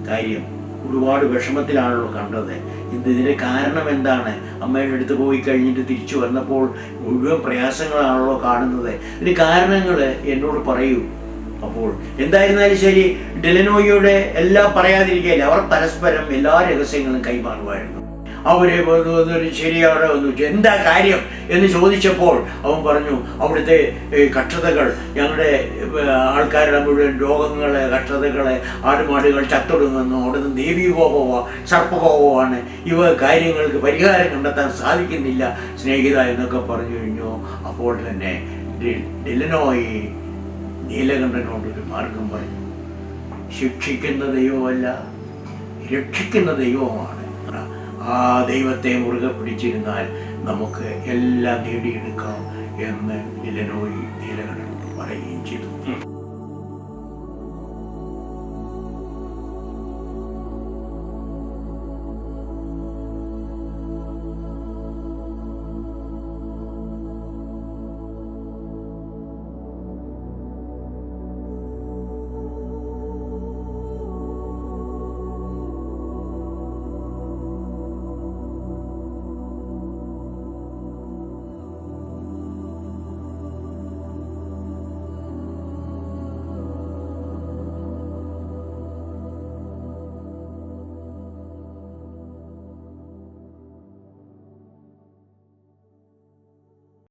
കാര്യം? ഒരുപാട് വിഷമത്തിലാണല്ലോ കണ്ടത്. ഇതിൻ്റെ കാരണം എന്താണ്? അമ്മയുടെ അടുത്ത് പോയി കഴിഞ്ഞിട്ട് തിരിച്ചു വന്നപ്പോൾ മുഴുവൻ പ്രയാസങ്ങളാണല്ലോ കാണുന്നത്. ഇതിന് കാരണങ്ങൾ എന്നോട് പറയൂ. അപ്പോൾ എന്തായിരുന്നാലും ശരി, ഡെലിനോയുടെ എല്ലാം പറയാതിരിക്കുകയില്ല. അവർ പരസ്പരം എല്ലാ രഹസ്യങ്ങളും കൈമാറുമായിരുന്നു. അവരെ ശരിയാടെ വന്നു. എന്താ കാര്യം എന്ന് ചോദിച്ചപ്പോൾ അവൻ പറഞ്ഞു, അവിടുത്തെ കഷ്ടതകൾ, ഞങ്ങളുടെ ആൾക്കാരുടെ മുഴുവൻ രോഗങ്ങളെ, കഷ്ടതകളെ, ആടുമാടുകൾ ചത്തൊടുങ്ങുന്നു, അവിടുന്ന് ദേവീകോപമോ സർപ്പകോപമാണ്, ഇവ കാര്യങ്ങൾക്ക് പരിഹാരം കണ്ടെത്താൻ സാധിക്കുന്നില്ല സ്നേഹിത എന്നൊക്കെ പറഞ്ഞു കഴിഞ്ഞു. അപ്പോൾ തന്നെ ഡെലിനോയി നീലകണ്ഠനോടൊരു മാർഗം പറഞ്ഞു. ശിക്ഷിക്കുന്ന ദൈവമല്ല, രക്ഷിക്കുന്ന ദൈവമാണ്. ആ ദൈവത്തെ മുറുകെ പിടിച്ചിരുന്നാൽ നമുക്ക് എല്ലാം നേടിയെടുക്കാം എന്ന് ഡെലിനോയി നീലകണ്ഠനോട് പറയുകയും ചെയ്തു.